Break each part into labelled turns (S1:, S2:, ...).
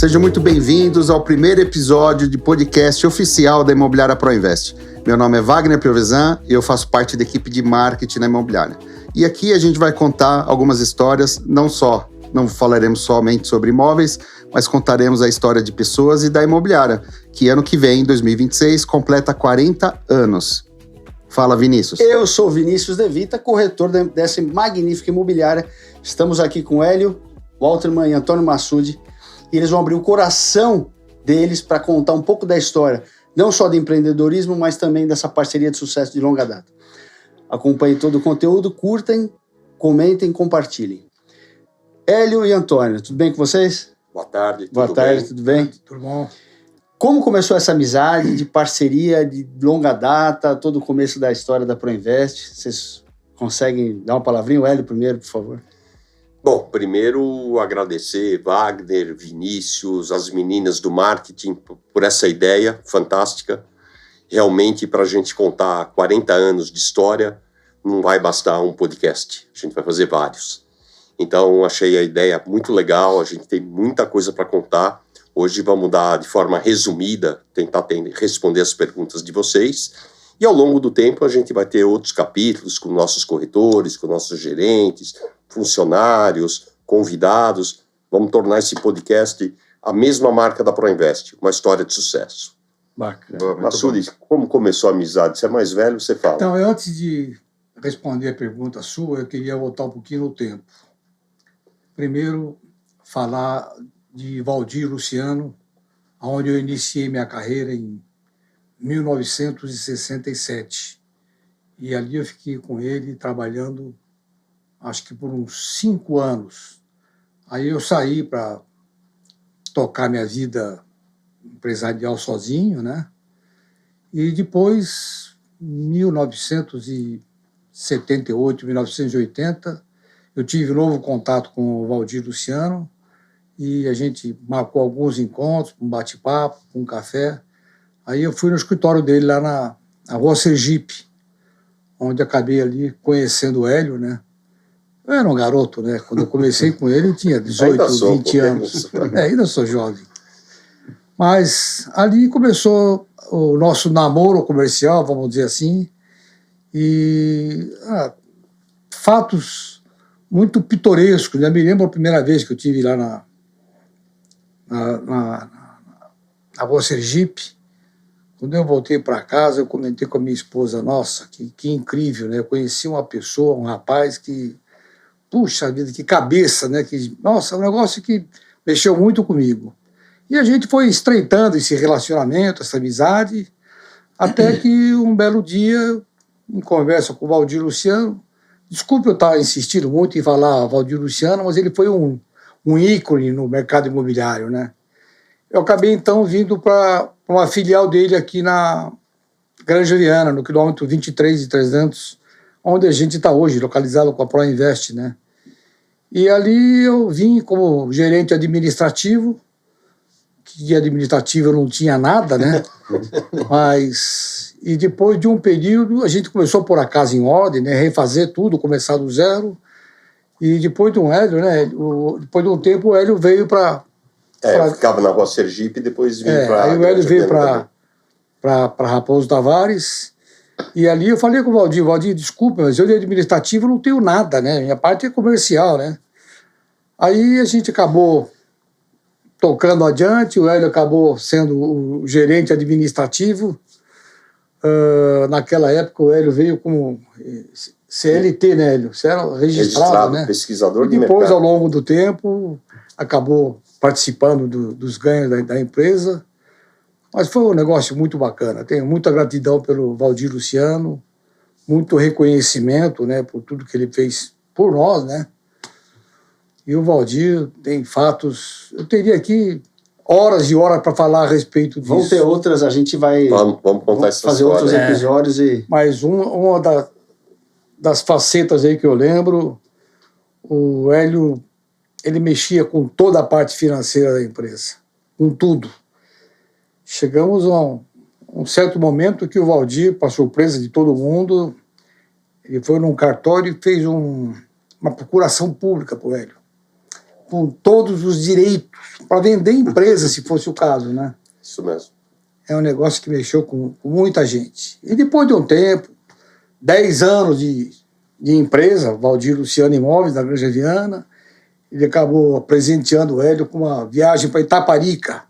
S1: Sejam muito bem-vindos ao primeiro episódio de podcast oficial da Imobiliária Proinvest. Meu nome é Wagner Piovesan e eu faço parte da equipe de marketing na imobiliária. E aqui a gente vai contar algumas histórias, não falaremos somente sobre imóveis, mas contaremos a história de pessoas e da imobiliária, que ano que vem, em 2026, completa 40 anos. Fala, Vinícius.
S2: Eu sou Vinícius De Vita, corretor dessa magnífica imobiliária. Estamos aqui com Hélio, Walterman e Antônio Massude, e eles vão abrir o coração deles para contar um pouco da história, não só do empreendedorismo, mas também dessa parceria de sucesso de longa data. Acompanhem todo o conteúdo, curtem, comentem, compartilhem. Hélio e Antônio, tudo bem com vocês?
S3: Boa tarde,
S2: Tudo bem?
S4: Tudo bom?
S2: Como começou essa amizade de parceria de longa data, todo o começo da história da Proinvest? Vocês conseguem dar uma palavrinha? O Hélio primeiro, por favor.
S3: Bom, primeiro agradecer Wagner, Vinícius, as meninas do marketing por essa ideia fantástica. Realmente, para a gente contar 40 anos de história, não vai bastar um podcast, a gente vai fazer vários. Então, achei a ideia muito legal, a gente tem muita coisa para contar. Hoje vamos dar de forma resumida, tentar responder as perguntas de vocês. E ao longo do tempo a gente vai ter outros capítulos com nossos corretores, com nossos gerentes, funcionários, convidados. Vamos tornar esse podcast a mesma marca da Proinvest, uma história de sucesso.
S2: Bacana.
S3: Massude, como começou a amizade? Você é mais velho, você fala.
S4: Então, antes de responder a pergunta sua, eu queria voltar um pouquinho no tempo. Primeiro, falar de Valdir Luciano, onde eu iniciei minha carreira em 1967. E ali eu fiquei com ele trabalhando, acho que por uns 5 anos. Aí eu saí para tocar minha vida empresarial sozinho, né? E depois, em 1978, 1980, eu tive um novo contato com o Valdir Luciano e a gente marcou alguns encontros, um bate-papo, um café. Aí eu fui no escritório dele lá na Rua Sergipe, onde acabei ali conhecendo o Hélio, né? Eu era um garoto, né? Quando eu comecei com ele, eu tinha 18, 20 anos. Ainda sou jovem. Mas ali começou o nosso namoro comercial, vamos dizer assim, e fatos muito pitorescos, né? Me lembro a primeira vez que eu tive lá na Rua Sergipe. Quando eu voltei para casa, eu comentei com a minha esposa, nossa, que incrível, né? Eu conheci uma pessoa, um rapaz que, puxa vida, que cabeça, né? Nossa, um negócio que mexeu muito comigo. E a gente foi estreitando esse relacionamento, essa amizade, até que um belo dia, em conversa com o Valdir Luciano, desculpe eu estar insistindo muito em falar Valdir Luciano, mas ele foi um ícone no mercado imobiliário, né? Eu acabei, então, vindo para uma filial dele aqui na Granja Viana, no quilômetro 23.300, onde a gente está hoje, localizado com a Proinvest, né? E ali eu vim como gerente administrativo, que de administrativo eu não tinha nada, né? E depois de um período, a gente começou a pôr a casa em ordem, né? Refazer tudo, começar do zero. E depois de um Hélio, né? Depois de um tempo, o Hélio veio para...
S3: Eu ficava na Rua Sergipe e depois vim para...
S4: Aí o Hélio veio para Raposo Tavares, e ali eu falei com o Valdir, desculpa, mas eu de administrativo não tenho nada, né? Minha parte é comercial, né? Aí a gente acabou tocando adiante, o Hélio acabou sendo o gerente administrativo. Naquela época o Hélio veio como CLT, né, Hélio? Você era registrado, né?
S3: Pesquisador de
S4: mercado. E depois,
S3: mercado.
S4: ao longo do tempo, acabou participando dos ganhos da empresa. Mas foi um negócio muito bacana. Tenho muita gratidão pelo Valdir Luciano, muito reconhecimento, né, por tudo que ele fez por nós, né? E o Valdir tem fatos... Eu teria aqui horas e horas para falar a respeito disso.
S2: Vão ter outras, a gente vai...
S3: Vamos contar essa
S2: fazer
S3: história.
S2: outros episódios e...
S4: Mas uma das facetas aí que eu lembro, o Hélio, ele mexia com toda a parte financeira da empresa, com tudo. Chegamos a um certo momento que o Valdir, para surpresa de todo mundo, ele foi num cartório e fez uma procuração pública para o Hélio. com todos os direitos para vender empresa, se fosse o caso, né?
S3: Isso mesmo.
S4: É um negócio que mexeu com muita gente. E depois de um tempo, 10 anos de empresa, Valdir Luciano Imóveis, da Granja Viana, ele acabou presenteando o Hélio com uma viagem para Itaparica.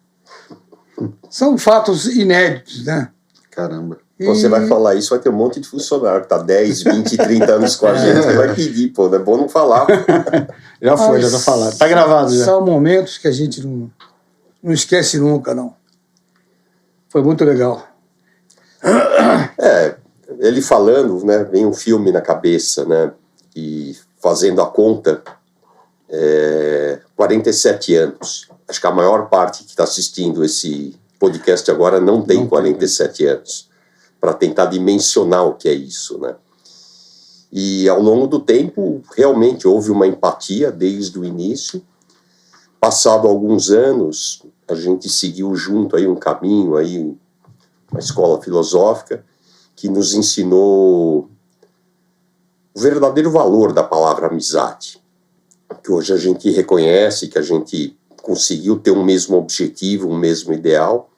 S4: São fatos inéditos, né?
S1: Caramba.
S3: Quando você vai falar isso, vai ter um monte de funcionário que tá 10, 20, 30 anos com a gente, que vai pedir, pô, não é bom não falar.
S2: Já foi, já tá falado. Tá gravado já.
S4: São momentos que a gente não esquece nunca, não. Foi muito legal.
S3: Ele falando, né, vem um filme na cabeça, né, e fazendo a conta, 47 anos. Acho que a maior parte que está assistindo esse podcast agora não tem 47 anos, para tentar dimensionar o que é isso, né. E ao longo do tempo, realmente houve uma empatia desde o início. Passado alguns anos, a gente seguiu junto aí um caminho, aí, uma escola filosófica, que nos ensinou o verdadeiro valor da palavra amizade, que hoje a gente reconhece, que a gente conseguiu ter um mesmo objetivo, um mesmo ideal,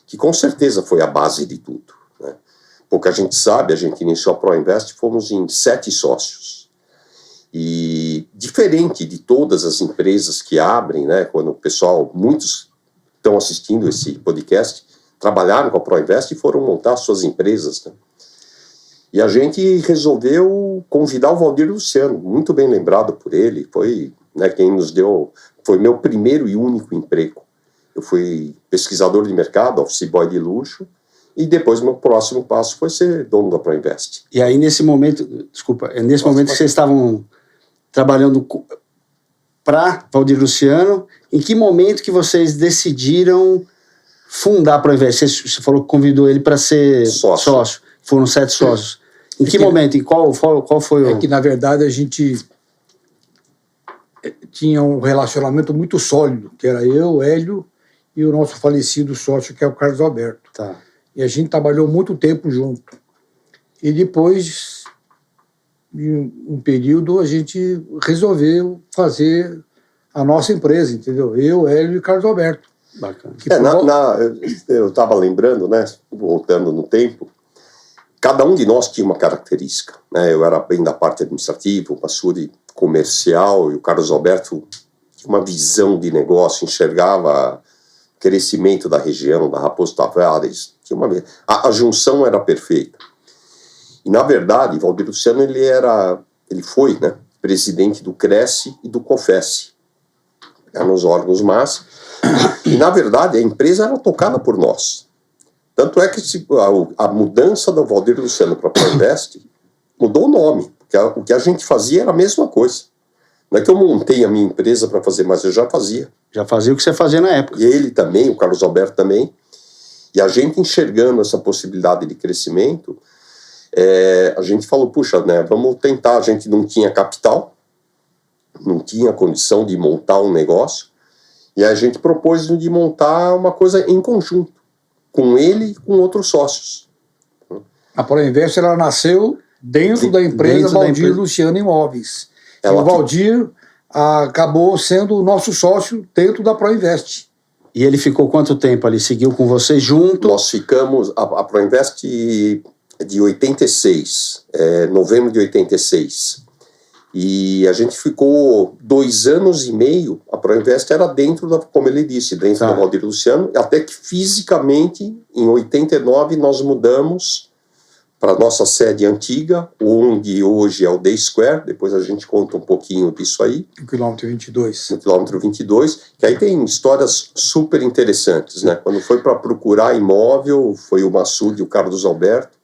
S3: que com certeza foi a base de tudo, né? Pouca gente sabe, a gente iniciou a ProInvest, fomos em 7 sócios. E diferente de todas as empresas que abrem, né, quando o pessoal, muitos estão assistindo esse podcast, trabalharam com a ProInvest e foram montar suas empresas, né? E a gente resolveu convidar o Valdir Luciano, muito bem lembrado por ele, foi, né, quem nos deu, foi meu primeiro e único emprego. Eu fui pesquisador de mercado, office boy de luxo, e depois meu próximo passo foi ser dono da ProInvest.
S2: E aí, nesse momento, desculpa, momento que vocês estavam trabalhando para Valdir Luciano, em que momento que vocês decidiram fundar a ProInvest? Você falou que convidou ele para ser sócio. Foram 7 sócios. Em que momento? E qual foi o...
S4: É que, na verdade, a gente tinha um relacionamento muito sólido, que era eu, Hélio, e o nosso falecido sócio, que é o Carlos Alberto.
S2: Tá.
S4: E a gente trabalhou muito tempo junto. E depois de um período, a gente resolveu fazer a nossa empresa, entendeu? Eu, Hélio e Carlos Alberto.
S2: Bacana.
S3: Eu estava lembrando, né, voltando no tempo, cada um de nós tinha uma característica, né? Eu era bem da parte administrativa, o Massuri comercial, e o Carlos Alberto tinha uma visão de negócio, enxergava crescimento da região, da Raposo Tavares, a junção era perfeita. E, na verdade, Valdir Luciano, ele foi, né, presidente do Cresce e do Confesse, nos órgãos máximos, e, na verdade, a empresa era tocada por nós. Tanto é que a mudança do Valdir Luciano para a ProInvest mudou o nome, porque o que a gente fazia era a mesma coisa. Não é que eu montei a minha empresa para fazer, mas eu já fazia.
S2: Já fazia o que você fazia na época.
S3: E ele também, o Carlos Alberto também. E a gente enxergando essa possibilidade de crescimento, a gente falou, puxa, né, vamos tentar. A gente não tinha capital, não tinha condição de montar um negócio, e a gente propôs de montar uma coisa em conjunto, com ele e com outros sócios.
S4: A ProInvest, ela nasceu dentro da empresa Valdir Luciano Imóveis. E o Valdir acabou sendo o nosso sócio dentro da ProInvest.
S2: E ele ficou quanto tempo ali? Seguiu com vocês junto?
S3: Nós ficamos, a ProInvest de 86, novembro de 86. E a gente ficou 2 anos e meio, a ProInvest era dentro, como ele disse, dentro do Valdir Luciano, até que fisicamente, em 89, nós mudamos para a nossa sede antiga, onde hoje é o Day Square, depois a gente conta um pouquinho disso aí.
S4: No quilômetro 22.
S3: No quilômetro 22, que aí tem histórias super interessantes, né? Quando foi para procurar imóvel, foi o Massoud e o Carlos Alberto.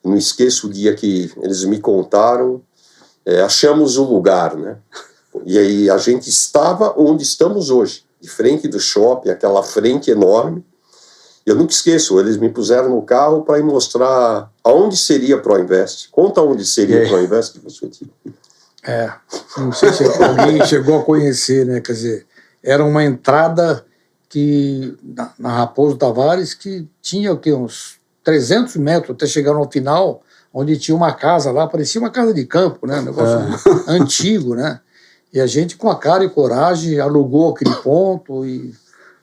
S3: Eu não esqueço o dia que eles me contaram, achamos o lugar, né? E aí a gente estava onde estamos hoje, de frente do shopping, aquela frente enorme. Eu nunca esqueço, eles me puseram no carro para ir mostrar aonde seria a ProInvest. Conta onde seria a ProInvest.
S4: Não sei se alguém chegou a conhecer, né? Quer dizer, era uma entrada que na Raposo Tavares que tinha o quê? Uns 300 metros até chegar no final, onde tinha uma casa lá, parecia uma casa de campo, né? Um negócio antigo, né? E a gente, com a cara e coragem, alugou aquele ponto e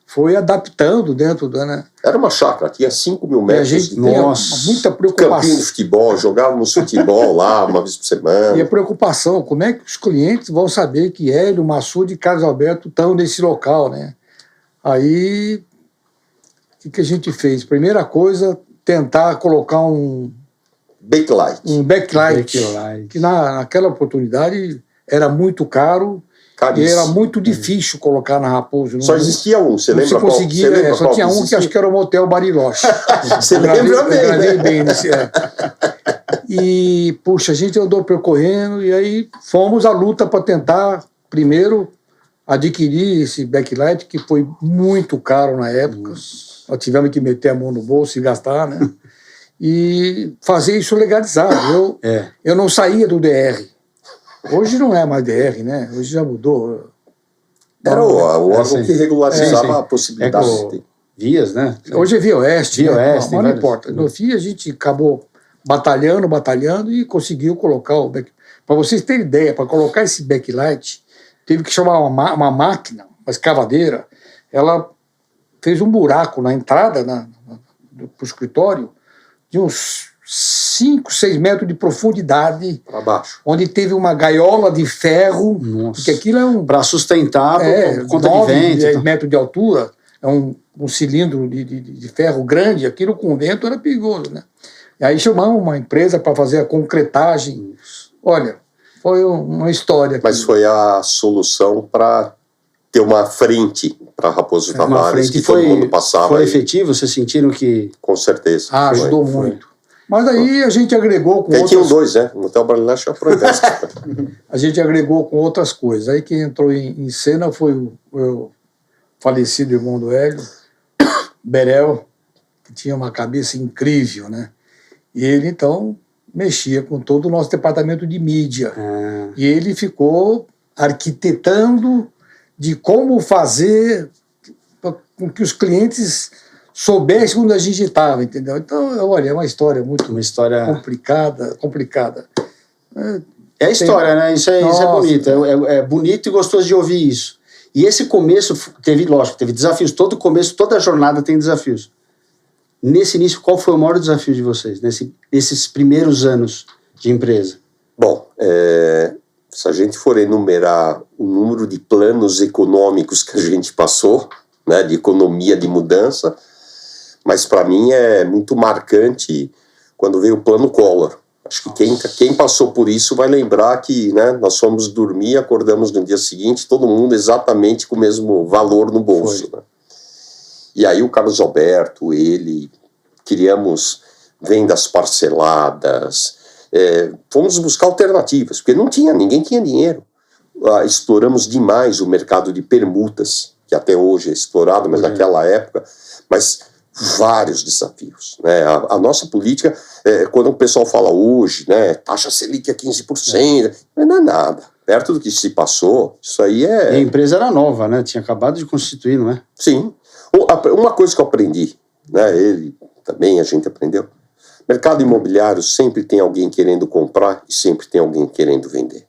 S4: foi adaptando dentro da... Né?
S3: Era uma chácara, tinha 5 mil
S4: E a
S3: metros.
S4: gente tem muita
S3: Campinho
S4: preocupação.
S3: de futebol, jogávamos futebol lá uma vez por semana.
S4: E a preocupação, como é que os clientes vão saber que Hélio, Massude e Carlos Alberto estão nesse local, né? Aí, o que a gente fez? Primeira coisa, tentar colocar um
S3: Backlight.
S4: backlight,
S2: Backlight.
S4: que naquela oportunidade era muito caro e
S3: Caríssimo.
S4: era muito difícil colocar na Raposo.
S3: Só existia um, você
S4: não
S3: lembra
S4: se
S3: qual?
S4: conseguia,
S3: Você lembra
S4: só
S3: qual
S4: tinha um que
S3: existia?
S4: acho que era o Motel Bariloche.
S3: Você
S4: Eu
S3: lembra bem,
S4: gravei
S3: né?
S4: bem nesse, E, puxa, a gente andou percorrendo e aí fomos à luta para tentar, primeiro, adquirir esse backlight, que foi muito caro na época. Nós tivemos que meter a mão no bolso e gastar, né? E fazer isso legalizado. Eu não saía do DR. Hoje não é mais DR, né? Hoje já mudou.
S3: Era o órgão que regularizava
S2: sim.
S3: a possibilidade de ter.
S2: Vias, né?
S4: Hoje é Via Oeste.
S2: Via
S4: né?
S2: Oeste,
S4: Mas não
S2: vários.
S4: importa. No fim, a gente acabou batalhando e conseguiu colocar o backlight. Para vocês terem ideia, para colocar esse backlight, teve que chamar uma máquina, uma escavadeira. Ela fez um buraco na entrada para o escritório de uns 5, 6 metros de profundidade,
S3: Para baixo.
S4: onde teve uma gaiola de ferro,
S2: Nossa.
S4: porque aquilo é um
S2: Para sustentar por conta de
S4: 9,
S2: vento.
S4: 10 metros de altura, é um cilindro de ferro grande, aquilo com vento era perigoso, né? E aí chamamos uma empresa para fazer a concretagem. Olha, foi uma história.
S3: Mas foi a solução para ter uma frente para Raposo Tavares, que todo mundo passava.
S2: Foi
S3: aí.
S2: efetivo? Vocês sentiram que...
S3: Com certeza.
S4: Ajudou
S3: Foi.
S4: muito. Mas aí a gente agregou com
S3: Tem tinham
S4: outras...
S3: 2, né? O Motel Bariloche e a Proinvest.
S4: A gente agregou com outras coisas. Aí quem entrou em cena foi o falecido irmão do Hélio, Berel, que tinha uma cabeça incrível, né? E ele, então, mexia com todo o nosso departamento de mídia. E ele ficou arquitetando de como fazer com que os clientes soubessem onde a gente estava, entendeu? Então, olha, é uma história muito
S2: Uma história...
S4: complicada.
S2: É a história, né? Isso é
S4: Nossa.
S2: bonito. É bonito e gostoso de ouvir isso. E esse começo teve desafios. Todo começo, toda jornada tem desafios. Nesse início, qual foi o maior desafio de vocês, nesses primeiros anos de empresa?
S3: Bom, se a gente for enumerar o número de planos econômicos que a gente passou, né, de economia de mudança, mas para mim é muito marcante quando veio o plano Collor. Acho que quem passou por isso vai lembrar que, né, nós fomos dormir, acordamos no dia seguinte, todo mundo exatamente com o mesmo valor no bolso. Né? E aí o Carlos Alberto, ele, criamos vendas parceladas, fomos buscar alternativas, porque ninguém tinha dinheiro. Exploramos demais o mercado de permutas, que até hoje é explorado, mas naquela época, mas vários desafios. Né? A nossa política, quando o pessoal fala hoje, né, taxa Selic é 15%, não é nada. Perto do que se passou, isso aí
S2: E a empresa era nova, né? Tinha acabado de constituir, não é?
S3: Sim. Uma coisa que eu aprendi, né, ele também, a gente aprendeu, mercado imobiliário sempre tem alguém querendo comprar e sempre tem alguém querendo vender.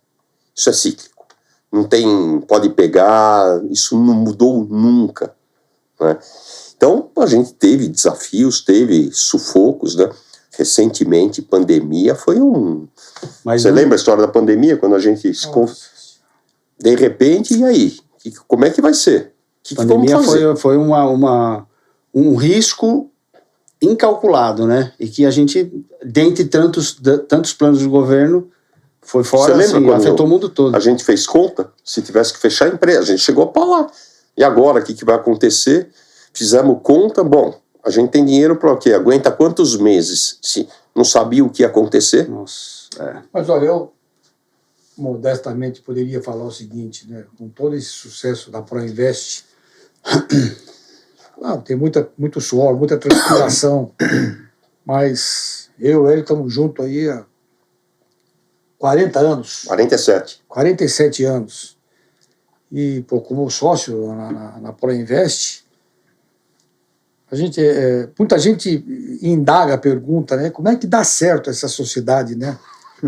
S3: Isso é cíclico. Não tem, pode pegar, isso não mudou nunca. Né? Então, a gente teve desafios, teve sufocos, né? Recentemente, pandemia foi Você lembra a história da pandemia, quando a gente... De repente, e aí? Como é que vai ser?
S2: A pandemia foi um risco incalculado, né? E que a gente, dentre tantos planos do governo, foi fora,
S3: Você lembra quando
S2: afetou o mundo todo.
S3: A gente fez conta, se tivesse que fechar a empresa, a gente chegou para lá. E agora, o que vai acontecer? Fizemos conta, bom, a gente tem dinheiro para o quê? Aguenta quantos meses? Se não sabia o que ia acontecer?
S2: Nossa,
S4: Mas olha, eu modestamente poderia falar o seguinte, né? Com todo esse sucesso da Proinvest, tem muito suor, muita transpiração, mas eu e ele estamos juntos aí há 40 anos. 47 anos. E, como sócio na Proinvest, muita gente indaga, pergunta, né? Como é que dá certo essa sociedade, né?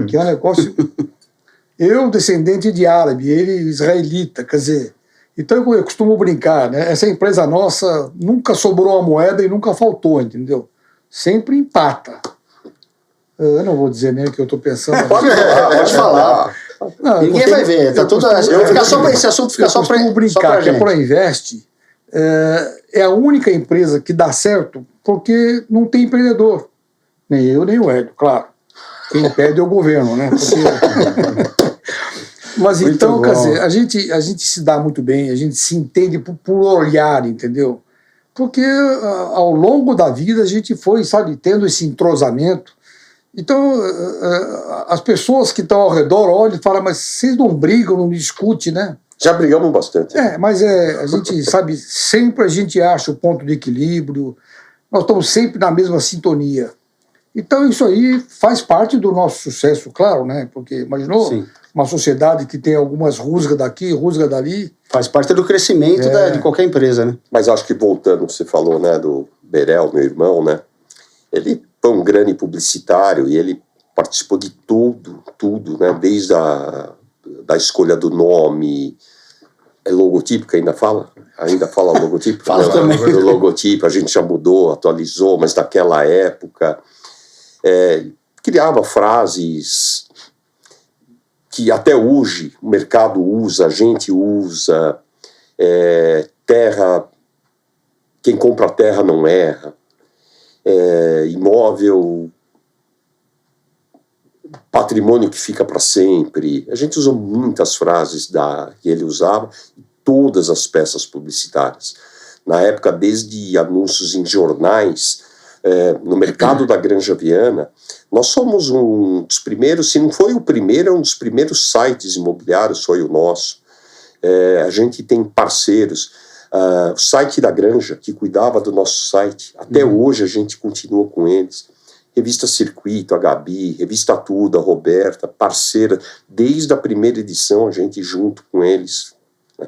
S4: Que é um negócio Eu, descendente de árabe, ele israelita, quer dizer... Então eu costumo brincar, né? Essa empresa nossa nunca sobrou uma moeda e nunca faltou, entendeu? Sempre empata. Eu não vou dizer nem o que eu estou pensando.
S2: Pode falar. Não, ninguém vai ver. Tá tudo, esse assunto fica só para
S4: brincar, que a Proinvest é a única empresa que dá certo porque não tem empreendedor. Nem eu, nem o Hélio, claro. Quem perde é o governo, né? Porque... Mas muito então, bom. Quer dizer, a gente se dá muito bem, a gente se entende por olhar, entendeu? Porque ao longo da vida a gente foi, sabe, tendo esse entrosamento. Então, as pessoas que estão ao redor olham e falam, mas vocês não brigam, não discutem, né?
S3: Já brigamos bastante.
S4: Mas a gente, sabe, sempre a gente acha o ponto de equilíbrio, nós estamos sempre na mesma sintonia. Então, isso aí faz parte do nosso sucesso, claro, né? Porque, imaginou? Sim. Uma sociedade que tem algumas rusgas daqui, rusgas dali.
S2: Faz parte do crescimento de qualquer empresa, né?
S3: Mas acho que voltando, você falou, né, do Berel, meu irmão, né? Ele foi um grande publicitário e ele participou de tudo, né? Desde da escolha do nome, logotipo que ainda fala? Ainda fala logotipo?
S2: Fala também.
S3: Do logotipo, a gente já mudou, atualizou, mas naquela época criava frases que até hoje o mercado usa, a gente usa, terra, quem compra terra não erra, imóvel, patrimônio que fica para sempre. A gente usou muitas frases que ele usava em todas as peças publicitárias. Na época, desde anúncios em jornais, no mercado da Granja Viana, nós somos um dos primeiros, se não foi o primeiro, é um dos primeiros sites imobiliários, foi o nosso. A gente tem parceiros, o site da Granja, que cuidava do nosso site, até hoje a gente continua com eles. Revista Circuito, a Gabi, Revista Tudo, a Roberta, parceira, desde a primeira edição a gente junto com eles. Né?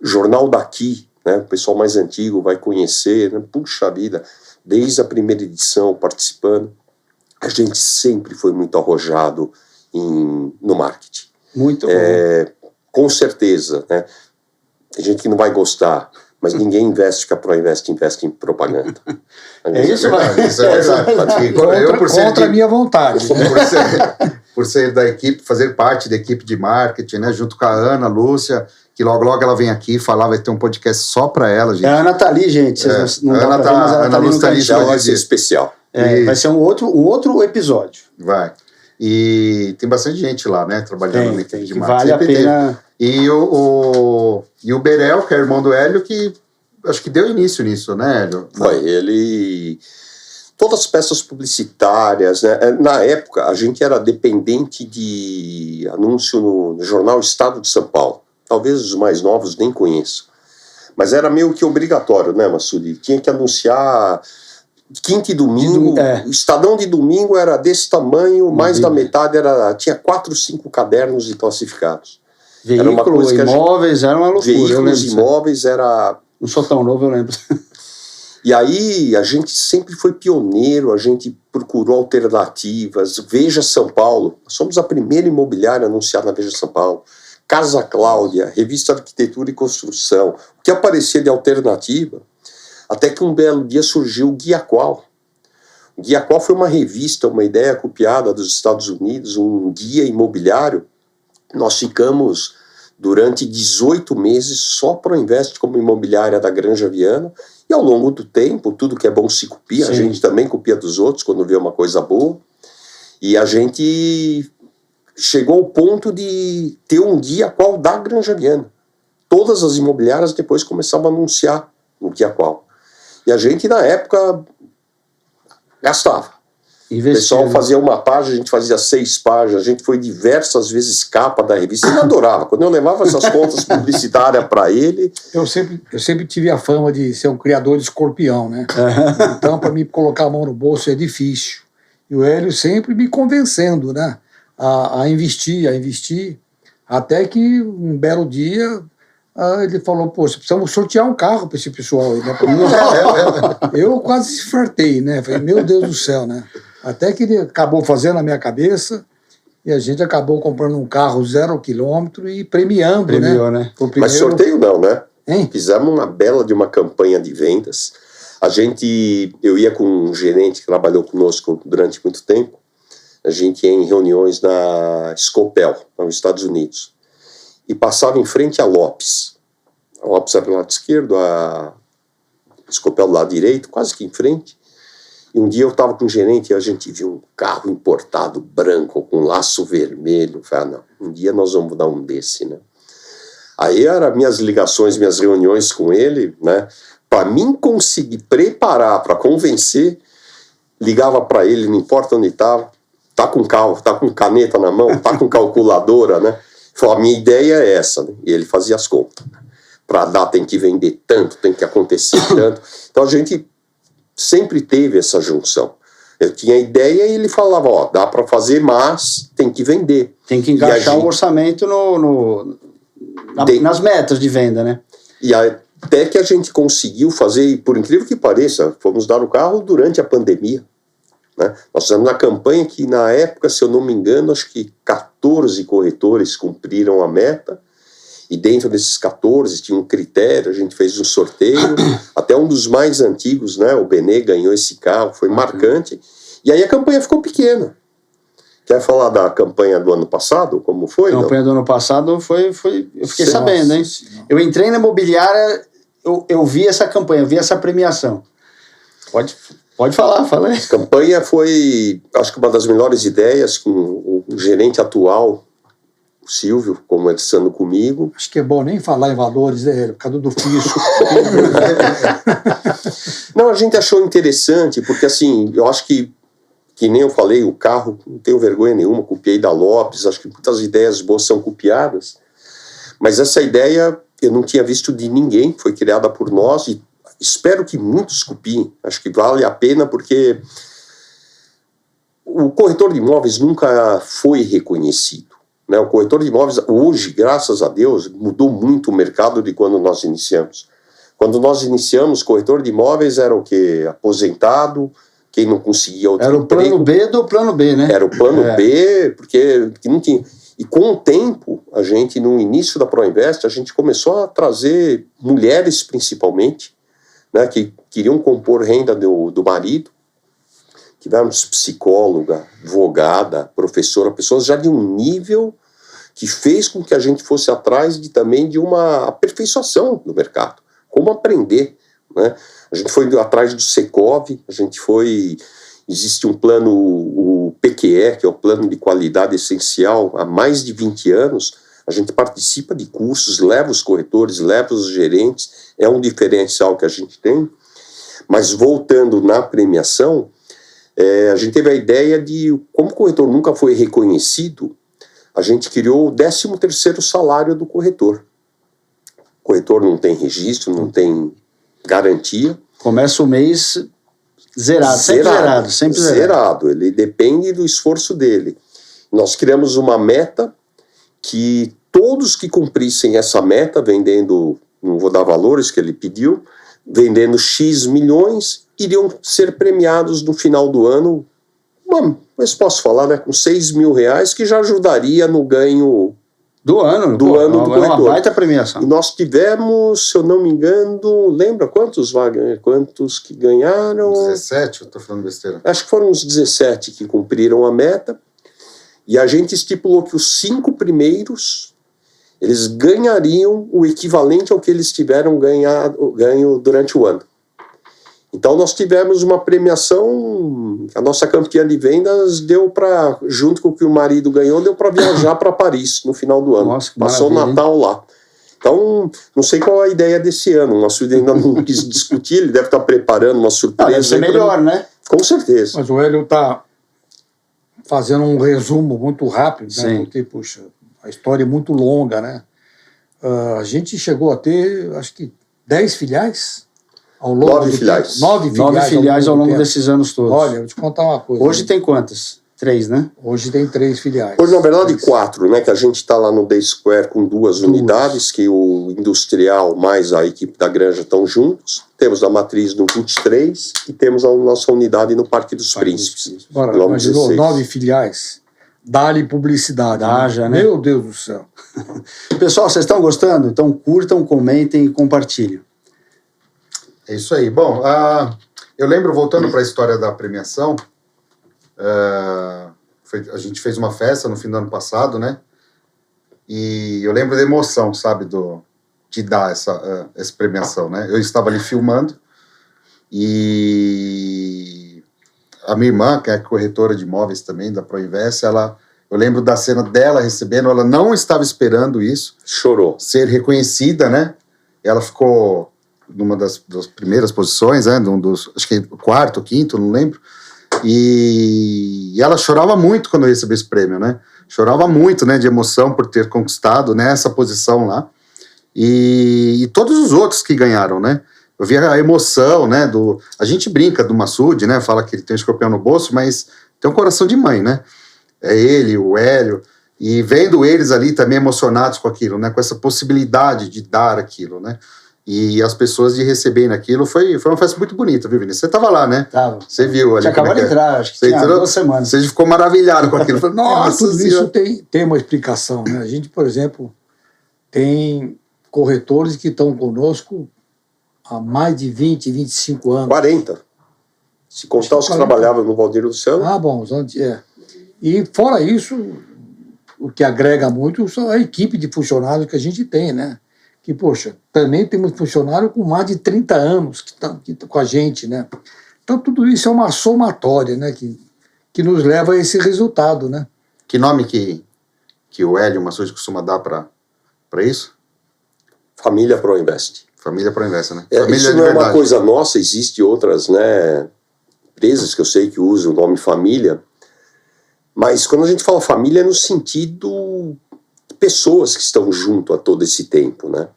S3: Jornal Daqui, né? O pessoal mais antigo vai conhecer, né? Puxa vida, desde a primeira edição participando, a gente sempre foi muito arrojado no marketing.
S2: Muito bom.
S3: Com certeza, né? Tem gente que não vai gostar, mas ninguém investe que a Proinvest investe em propaganda.
S2: Isso, mas
S1: isso é verdade.
S4: Contra a minha vontade.
S1: Por ser da equipe, fazer parte da equipe de marketing, né? Junto com a Ana, Lúcia, que logo ela vem aqui falar, vai ter um podcast só para ela, gente.
S2: A Ana tá ali, gente. Vocês não
S1: Ana
S2: dá pra ver, mas ela tá ali no cantinho.
S3: Vai ser especial.
S2: Vai ser um outro episódio.
S1: Vai. E tem bastante gente lá, né? Trabalhando na equipe de marketing.
S2: Vale a pena.
S1: E o Berel, que é irmão do Hélio, que acho que deu início nisso, né, Hélio?
S3: Foi, ele... Todas as peças publicitárias, né? Na época, a gente era dependente de anúncio no jornal Estado de São Paulo. Talvez os mais novos nem conheçam. Mas era meio que obrigatório, né, Massudi? Tinha que anunciar quinta e domingo. O Estadão de domingo era desse tamanho, mais da metade tinha 4 ou 5 cadernos de classificados.
S2: Veículos, imóveis, era uma loucura.
S3: Veículos, imóveis, era...
S2: Não sou tão novo, eu lembro.
S3: E aí a gente sempre foi pioneiro, a gente procurou alternativas. Veja São Paulo, nós somos a primeira imobiliária anunciada na Veja São Paulo. Casa Cláudia, Revista Arquitetura e Construção. O que aparecia de alternativa, até que um belo dia surgiu o Guia Qual. O Guia Qual foi uma revista, uma ideia copiada dos Estados Unidos, um guia imobiliário. Nós ficamos durante 18 meses só Proinvest como imobiliária da Granja Viana, e ao longo do tempo, tudo que é bom se copia. Sim. A gente também copia dos outros quando vê uma coisa boa, e a gente chegou ao ponto de ter um Guia Qual da Granja Viana. Todas as imobiliárias depois começavam a anunciar no Guia Qual. E a gente, na época, gastava. O pessoal fazia uma página, a gente fazia 6 páginas, a gente foi diversas vezes capa da revista, ele adorava. Quando eu levava essas contas publicitárias para ele...
S4: Eu sempre tive a fama de ser um criador de escorpião, né? Então, para mim colocar a mão no bolso é difícil. E o Hélio sempre me convencendo, né? A investir, até que um belo dia... ele falou, poxa, precisamos sortear um carro para esse pessoal aí, né? Eu quase fartei, né? Falei, meu Deus do céu, né? Até que ele acabou fazendo na minha cabeça, E a gente acabou comprando um carro 0 quilômetro e premiou,
S2: né?
S4: O
S3: Mas sorteio não, né?
S4: Hein?
S3: Fizemos uma bela de uma campanha de vendas. Eu ia com um gerente que trabalhou conosco durante muito tempo. A gente ia em reuniões na Scopel, nos Estados Unidos. E passava em frente a Lopes. A Lopes era do lado esquerdo, a Scopel do lado direito, quase que em frente. E um dia eu estava com um gerente e a gente viu um carro importado branco com laço vermelho. Eu falei, não, um dia nós vamos dar um desse, né? Aí eram minhas ligações, minhas reuniões com ele, né? Para mim conseguir preparar, para convencer, ligava para ele, não importa onde estava, tá com carro, tá com caneta na mão, tá com calculadora, né? Falou, a minha ideia é essa, né? E ele fazia as contas. Para dar tem que vender tanto, tem que acontecer tanto. Então a gente sempre teve essa junção. Eu tinha a ideia e ele falava, ó, dá para fazer, mas tem que vender.
S2: Tem que encaixar o orçamento nas metas de venda, né?
S3: E até que a gente conseguiu fazer, e por incrível que pareça, fomos dar o carro durante a pandemia. Né? Nós fizemos uma campanha que, na época, se eu não me engano, acho que 14 corretores cumpriram a meta, e dentro desses 14 tinha um critério, a gente fez um sorteio, até um dos mais antigos, né, o Benê ganhou esse carro, foi marcante, e aí a campanha ficou pequena. Quer falar da campanha do ano passado, como foi?
S2: A campanha do ano passado foi eu fiquei sabendo, hein? Eu entrei na imobiliária, eu vi essa campanha, vi essa premiação. Pode falar, fala aí.
S3: A campanha foi, acho que uma das melhores ideias, com o gerente atual, o Silvio, conversando comigo.
S4: Acho que é bom nem falar em valores, né, por causa do fisco.
S3: Não, a gente achou interessante, porque assim, eu acho que nem eu falei, o carro, não tenho vergonha nenhuma, copiei da Lopes, acho que muitas ideias boas são copiadas, mas essa ideia eu não tinha visto de ninguém, foi criada por nós e espero que muitos copiem, acho que vale a pena porque o corretor de imóveis nunca foi reconhecido, né? O corretor de imóveis hoje, graças a Deus, mudou muito o mercado de quando nós iniciamos. Quando nós iniciamos, corretor de imóveis era o quê? Aposentado, quem não conseguia outro
S2: emprego. Era o plano B do plano B, né?
S3: Era o plano B, porque não tinha. E com o tempo, a gente, no início da ProInvest, a gente começou a trazer mulheres, principalmente, né, que queriam compor renda do marido. Tivemos psicóloga, advogada, professora, pessoas já de um nível que fez com que a gente fosse atrás também de uma aperfeiçoação do mercado. Como aprender, né? A gente foi atrás do Secov, existe um plano, o PQE, que é o Plano de Qualidade Essencial, há mais de 20 anos, a gente participa de cursos, leva os corretores, leva os gerentes, é um diferencial que a gente tem, mas voltando na premiação, a gente teve a ideia de, como o corretor nunca foi reconhecido, a gente criou o 13º salário do corretor. O corretor não tem registro, não tem garantia.
S2: Começa o mês zerado. Sempre zerado.
S3: Ele depende do esforço dele. Nós criamos uma meta que todos que cumprissem essa meta, vendendo, não vou dar valores que ele pediu, vendendo X milhões, iriam ser premiados no final do ano, mas posso falar, né, com R$6 mil, que já ajudaria no ganho
S2: do ano do corretor. É uma baita premiação.
S3: E nós tivemos, se eu não me engano, lembra quantos, Wagner? Quantos que ganharam?
S1: 17, eu tô falando besteira.
S3: Acho que foram uns 17 que cumpriram a meta. E a gente estipulou que os 5 primeiros, eles ganhariam o equivalente ao que eles tiveram ganho durante o ano. Então nós tivemos uma premiação, a nossa campeã de vendas deu para, junto com o que o marido ganhou, deu para viajar para Paris no final do ano.
S2: Nossa,
S3: passou o Natal lá. Então, não sei qual é a ideia desse ano, o nosso ainda não quis discutir, ele deve estar preparando uma surpresa.
S2: Deve ser melhor, né?
S3: Com certeza.
S4: Mas o Hélio está fazendo um resumo muito rápido, né? Porque, puxa, a história é muito longa, né? A gente chegou a ter, acho que, 10 filiais? Ao longo
S3: 9 filiais.
S4: 9
S2: filiais ao longo desses anos todos.
S4: Olha, vou te contar uma coisa.
S2: Hoje tem quantas? 3, né?
S4: Hoje tem 3 filiais.
S3: Hoje, na verdade, 4, né? Que a gente está lá no Day Square com 2 unidades, que o industrial mais a equipe da Granja estão juntos. Temos a matriz no 23 e temos a nossa unidade no Parque dos Príncipes.
S4: Agora, imaginou 9 filiais, Dá-lhe publicidade.
S2: Dá, né?
S4: Meu Deus do céu.
S2: Pessoal, vocês estão gostando? Então curtam, comentem e compartilhem.
S1: É isso aí. Bom, eu lembro, voltando para a história da premiação, a gente fez uma festa no fim do ano passado, né? E eu lembro da emoção, sabe, de dar essa premiação, né? Eu estava ali filmando e a minha irmã, que é corretora de imóveis também, da ProInvest, eu lembro da cena dela recebendo, ela não estava esperando isso.
S3: Chorou.
S1: Ser reconhecida, né? Ela ficou numa das primeiras posições, né? Acho que quarto, quinto, não lembro. E ela chorava muito quando eu recebi esse prêmio, né? Chorava muito, né? De emoção por ter conquistado, né, essa posição lá. E todos os outros que ganharam, né? Eu via a emoção, né? A gente brinca do Massoud, né? Fala que ele tem um escorpião no bolso, mas tem um coração de mãe, né? É ele, o Hélio, e vendo eles ali também emocionados com aquilo, né? Com essa possibilidade de dar aquilo, né? E as pessoas de receberem aquilo, foi uma festa muito bonita, viu, Vinícius? Você estava lá, né?
S2: Tava.
S1: Você viu ali.
S2: Você acabou de entrar, acho que tinha 2 semanas.
S1: Você ficou maravilhado com aquilo. Falei,
S4: Mas
S1: nossa,
S4: tudo isso tem uma explicação, né? A gente, por exemplo, tem corretores que estão conosco há mais de 20, 25 anos.
S3: 40. Se contar os que
S4: 40.
S3: trabalhavam no Valdir Luciano.
S4: Ah, bom, E fora isso, o que agrega muito são a equipe de funcionários que a gente tem, né? Que, poxa, também temos funcionários com mais de 30 anos que estão com a gente, né? Então, tudo isso é uma somatória, né? Que nos leva a esse resultado, né?
S1: Que nome que o Hélio Massoud costuma dar para isso?
S3: Família ProInvest.
S1: Família ProInvest, né?
S3: Família
S1: Família
S3: isso não é uma coisa nossa, existe outras, né, empresas que eu sei que usam o nome família, mas quando a gente fala família é no sentido de pessoas que estão junto a todo esse tempo, né?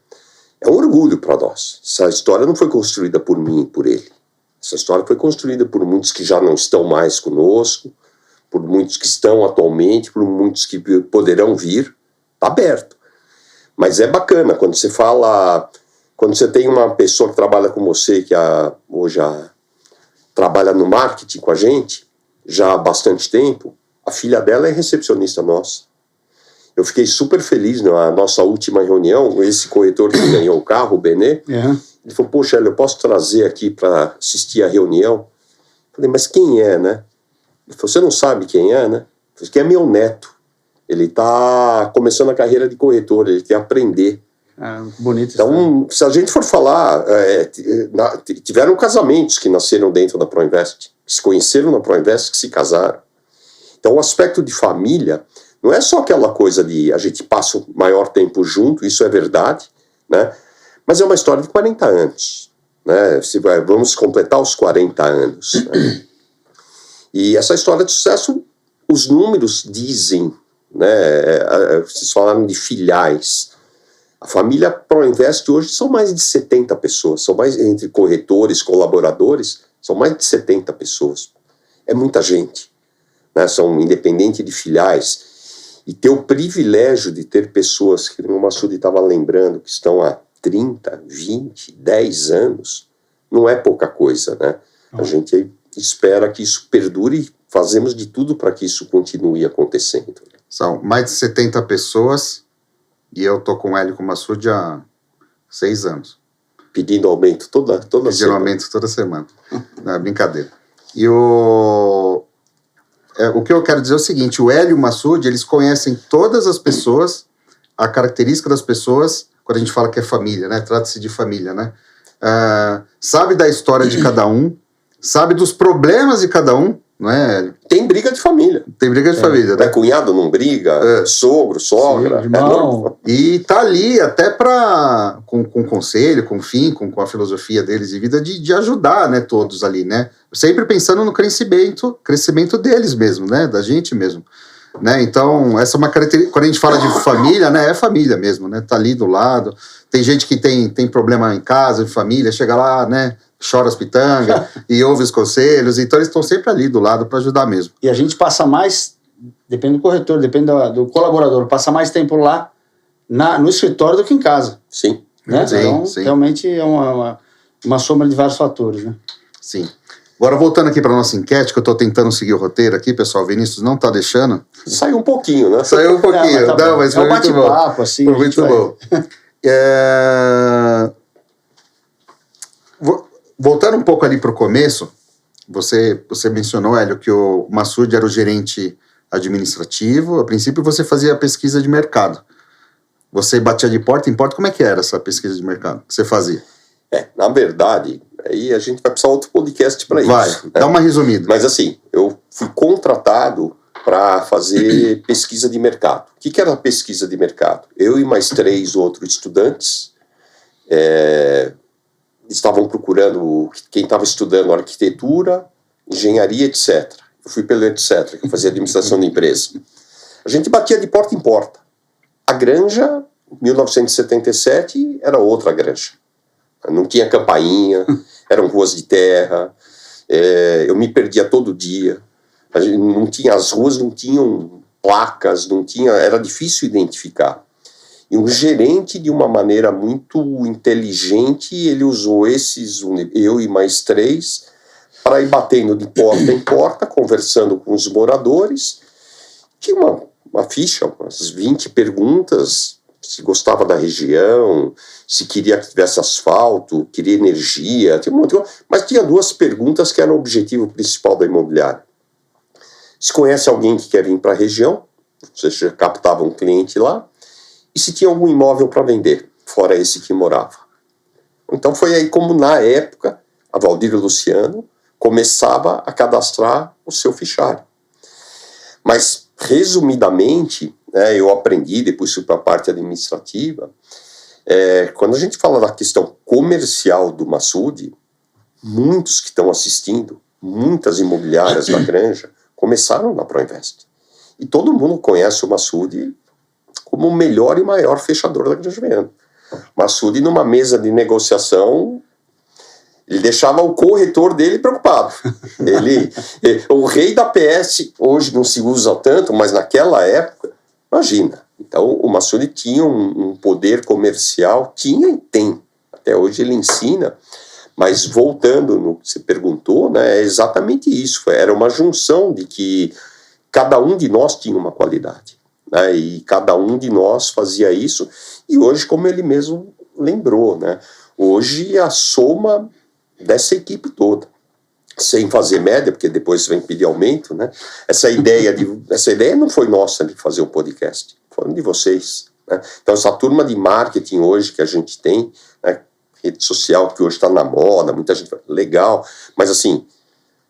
S3: É um orgulho para nós. Essa história não foi construída por mim e por ele. Essa história foi construída por muitos que já não estão mais conosco, por muitos que estão atualmente, por muitos que poderão vir. Está aberto. Mas é bacana quando você fala, quando você tem uma pessoa que trabalha com você, que hoje trabalha no marketing com a gente, já há bastante tempo, a filha dela é recepcionista nossa. Eu fiquei super feliz na nossa última reunião, esse corretor que ganhou o carro, o Benê, ele falou, poxa, eu posso trazer aqui para assistir a reunião? Eu falei, mas quem é, né? Ele falou, você não sabe quem é, né? Eu falei, quem é meu neto. Ele está começando a carreira de corretor, ele quer aprender.
S2: Bonito.
S3: Então, se a gente for falar, tiveram casamentos que nasceram dentro da ProInvest, que se conheceram na ProInvest, que se casaram. Então, o aspecto de família não é só aquela coisa de a gente passa o maior tempo junto, isso é verdade, né? Mas é uma história de 40 anos. Né? Vamos completar os 40 anos. Né? E essa história de sucesso, os números dizem, né? Vocês falaram de filiais. A família ProInvest hoje são mais de 70 pessoas, são mais entre corretores, colaboradores, são mais de 70 pessoas. É muita gente. Né? São independente de filiais. E ter o privilégio de ter pessoas que o Massoud estava lembrando, que estão há 30, 20, 10 anos, não é pouca coisa, né? A gente espera que isso perdure e fazemos de tudo para que isso continue acontecendo.
S1: São mais de 70 pessoas e eu tô com o Hélio com o Massoud há 6 anos.
S3: Pedindo aumento toda semana.
S1: Pedindo aumento toda semana. Não, é brincadeira. E o que eu quero dizer é o seguinte, o Hélio e o Massoud, eles conhecem todas as pessoas, a característica das pessoas, quando a gente fala que é família, né? Trata-se de família, né? Sabe da história de cada um, sabe dos problemas de cada um, não é, Hélio?
S3: Tem briga de família.
S1: Tem briga de família, né?
S3: Cunhado não briga, sogro, sogra.
S2: Sim, irmão.
S1: E tá ali até com conselho, com fim, com a filosofia deles de vida, de ajudar, né, todos ali, né? Sempre pensando no crescimento deles mesmo, né? Da gente mesmo. Né? Então, essa é uma característica. Quando a gente fala de família, né? É família mesmo, né? Tá ali do lado. Tem gente que tem problema em casa, em família, chega lá, né? Chora as pitangas e ouve os conselhos. Então, eles estão sempre ali do lado para ajudar mesmo.
S2: E a gente passa mais, depende do corretor, depende do colaborador, passa mais tempo lá no escritório do que em casa.
S3: Sim.
S2: Né?
S1: Sim,
S2: então,
S1: sim.
S2: realmente é uma soma de vários fatores, né?
S1: Sim. Agora, voltando aqui para nossa enquete, que eu estou tentando seguir o roteiro aqui, pessoal, o Vinícius não está deixando.
S3: Saiu um pouquinho, né?
S1: Saiu um pouquinho,
S2: Não,
S1: mas
S2: é
S1: foi
S2: um
S1: muito bom.
S2: bate-papo, assim.
S1: Foi
S2: a gente
S1: muito
S2: vai-
S1: bom. Voltando um pouco ali para o começo, você mencionou, Hélio, que o Massoud era o gerente administrativo. A princípio, você fazia pesquisa de mercado. Você batia de porta em porta. Como é que era essa pesquisa de mercado que você fazia?
S3: Na verdade, aí a gente vai precisar outro podcast para isso.
S1: Vai, dá uma resumida.
S3: Mas assim, eu fui contratado para fazer pesquisa de mercado. O que era a pesquisa de mercado? Eu e mais 3 outros estudantes estavam procurando quem estava estudando arquitetura, engenharia, etc. Eu fui pelo etc., que eu fazia administração de empresa. A gente batia de porta em porta. A granja, 1977, era outra granja. Não tinha campainha, eram ruas de terra, eu me perdia todo dia. Não tinha, as ruas não tinham placas, era difícil identificar. E um gerente, de uma maneira muito inteligente, ele usou eu e mais 3, para ir batendo de porta em porta, conversando com os moradores. Tinha uma ficha, umas 20 perguntas, se gostava da região, se queria que tivesse asfalto, queria energia, tinha um monte de coisa. Mas tinha 2 perguntas que eram o objetivo principal da imobiliária. Se conhece alguém que quer vir para a região, você já captava um cliente lá, e se tinha algum imóvel para vender, fora esse que morava. Então foi aí como, na época, a Valdir Luciano começava a cadastrar o seu fichário. Mas, resumidamente, eu aprendi, depois fui para a parte administrativa, quando a gente fala da questão comercial do Massoud, muitos que estão assistindo, muitas imobiliárias da granja, começaram na Proinvest. E todo mundo conhece o Massoud como o melhor e maior fechador da Granja Viana. Massoud, numa mesa de negociação, ele deixava o corretor dele preocupado. O rei da PS, hoje não se usa tanto, mas naquela época, imagina. Então, o Massoud tinha um poder comercial, tinha e tem. Até hoje ele ensina. Mas voltando no que você perguntou, né, é exatamente isso. Era uma junção de que cada um de nós tinha uma qualidade. Né, e cada um de nós fazia isso. E hoje, como ele mesmo lembrou, né, hoje a soma dessa equipe toda, sem fazer média, porque depois vem pedir aumento, né? Essa ideia não foi nossa de fazer um podcast, foi de vocês, né? Então essa turma de marketing hoje que a gente tem, né, rede social que hoje está na moda, muita gente fala, legal, mas assim,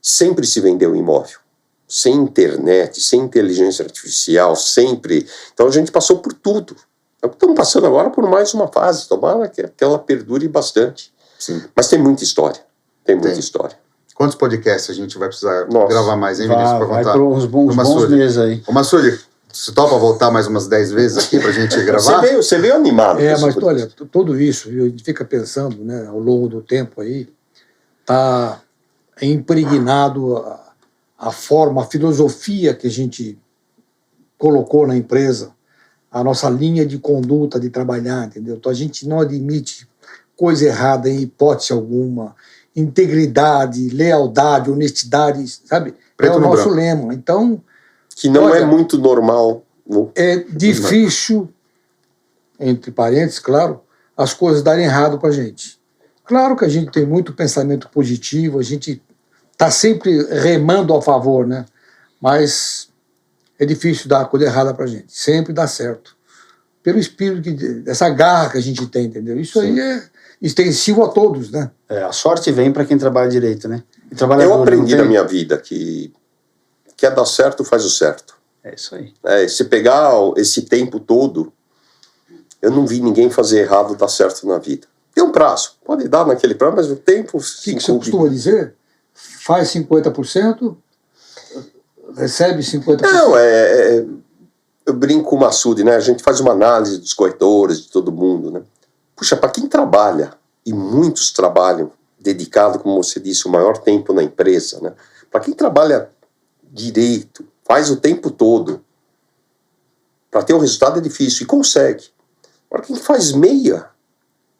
S3: sempre se vendeu imóvel, sem internet, sem inteligência artificial, sempre. Então a gente passou por tudo. Estamos passando agora por mais uma fase, tomara que ela perdure bastante.
S1: Sim.
S3: Mas tem muita história. Tem muita história.
S1: Quantos podcasts a gente vai precisar gravar mais, hein, Vinícius, para contar?
S2: Vai por uns bons meses aí.
S1: Ô, Massoud, você topa voltar mais umas 10 vezes aqui pra gente gravar?
S3: Você veio animado.
S4: Mas olha, tudo isso, a gente fica pensando, né, ao longo do tempo aí, tá impregnado a forma, a filosofia que a gente colocou na empresa, a nossa linha de conduta de trabalhar, entendeu? Então a gente não admite coisa errada em hipótese alguma, integridade, lealdade, honestidade, sabe?
S1: Preto
S4: é o
S1: no
S4: nosso
S1: branco.
S4: lema. Então,
S3: Que não é muito normal.
S4: é difícil, entre parênteses, claro, as coisas darem errado para a gente. Claro que a gente tem muito pensamento positivo, a gente está sempre remando a favor, né? Mas é difícil dar a coisa errada para a gente. Sempre dá certo. Pelo espírito, dessa garra que a gente tem, entendeu? Isso aí é extensivo a todos, né?
S2: A sorte vem para quem trabalha direito, né?
S3: Eu aprendi na minha vida que quer dar certo, faz o certo.
S2: É isso aí.
S3: Se pegar esse tempo todo, eu não vi ninguém fazer errado dar certo na vida. Tem um prazo, pode dar naquele prazo, mas o tempo...
S4: O que você costuma dizer? Faz 50%, recebe 50%?
S3: Não, eu brinco com o Massoud, né? A gente faz uma análise dos corretores, de todo mundo, né? Puxa, para quem trabalha, e muitos trabalham, dedicado, como você disse, o maior tempo na empresa, né? Para quem trabalha direito, faz o tempo todo, para ter um resultado é difícil, e consegue. Agora quem faz meia,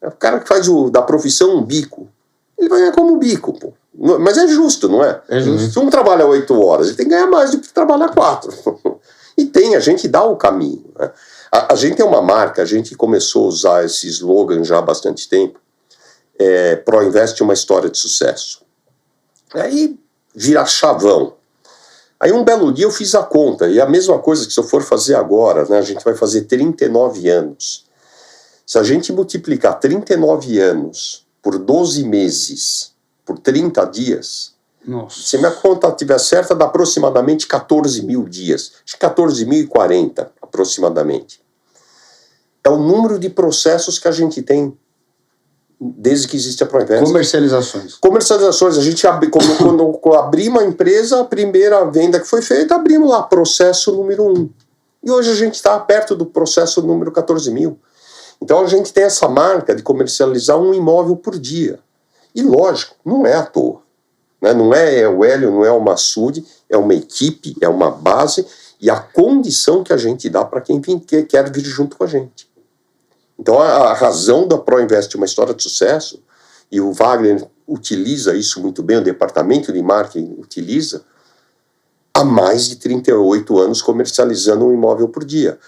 S3: o cara que faz da profissão um bico, ele vai ganhar como um bico, pô. Mas é justo, não é?
S2: É justo.
S3: Se um trabalha 8 horas, ele tem que ganhar mais do que trabalhar 4. E a gente dá o caminho. Né? A gente tem uma marca, a gente começou a usar esse slogan já há bastante tempo. ProInvest é uma história de sucesso. Aí vira chavão. Aí um belo dia eu fiz a conta, e a mesma coisa que se eu for fazer agora, né, a gente vai fazer 39 anos. Se a gente multiplicar 39 anos por 12 meses, por 30 dias,
S2: Nossa.
S3: se minha conta estiver certa, dá aproximadamente 14 mil dias. Acho que 14.040, aproximadamente. É o número de processos que a gente tem desde que existe a ProInvest.
S2: Comercializações.
S3: A gente quando abrimos a empresa, a primeira venda que foi feita, abrimos lá, processo número 1. E hoje a gente está perto do processo número 14 mil. Então a gente tem essa marca de comercializar um imóvel por dia. E lógico, não é à toa. Né? Não é o Hélio, não é o Massoud, é uma equipe, é uma base e a condição que a gente dá para quem quer vir junto com a gente. Então a razão da ProInvest é uma história de sucesso, e o Wagner utiliza isso muito bem, o departamento de marketing utiliza, há mais de 38 anos comercializando um imóvel por dia.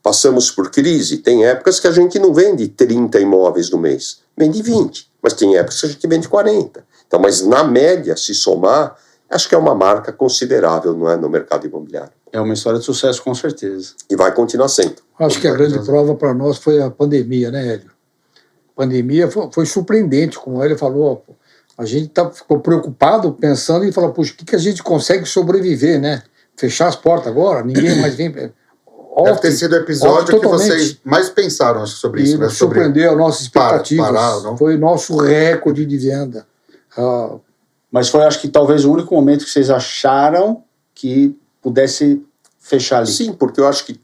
S3: Passamos por crise, tem épocas que a gente não vende 30 imóveis no mês, vende 20, mas tem épocas que a gente vende 40. Então, mas na média, se somar, acho que é uma marca considerável, não é, no mercado imobiliário.
S2: É uma história de sucesso, com certeza.
S3: E vai continuar sendo.
S4: Acho que a grande prova para nós foi a pandemia, né, Hélio? A pandemia foi surpreendente, como o Hélio falou. A gente ficou preocupado, pensando e falou, puxa, o que a gente consegue sobreviver, né? Fechar as portas agora, ninguém mais vem...
S1: Deve ter sido o episódio que vocês mais pensaram sobre isso. Né?
S4: Surpreendeu nossas expectativas. Foi nosso recorde de venda.
S2: Mas foi, acho que, talvez o único momento que vocês acharam que pudesse fechar ali.
S3: Sim, porque eu acho que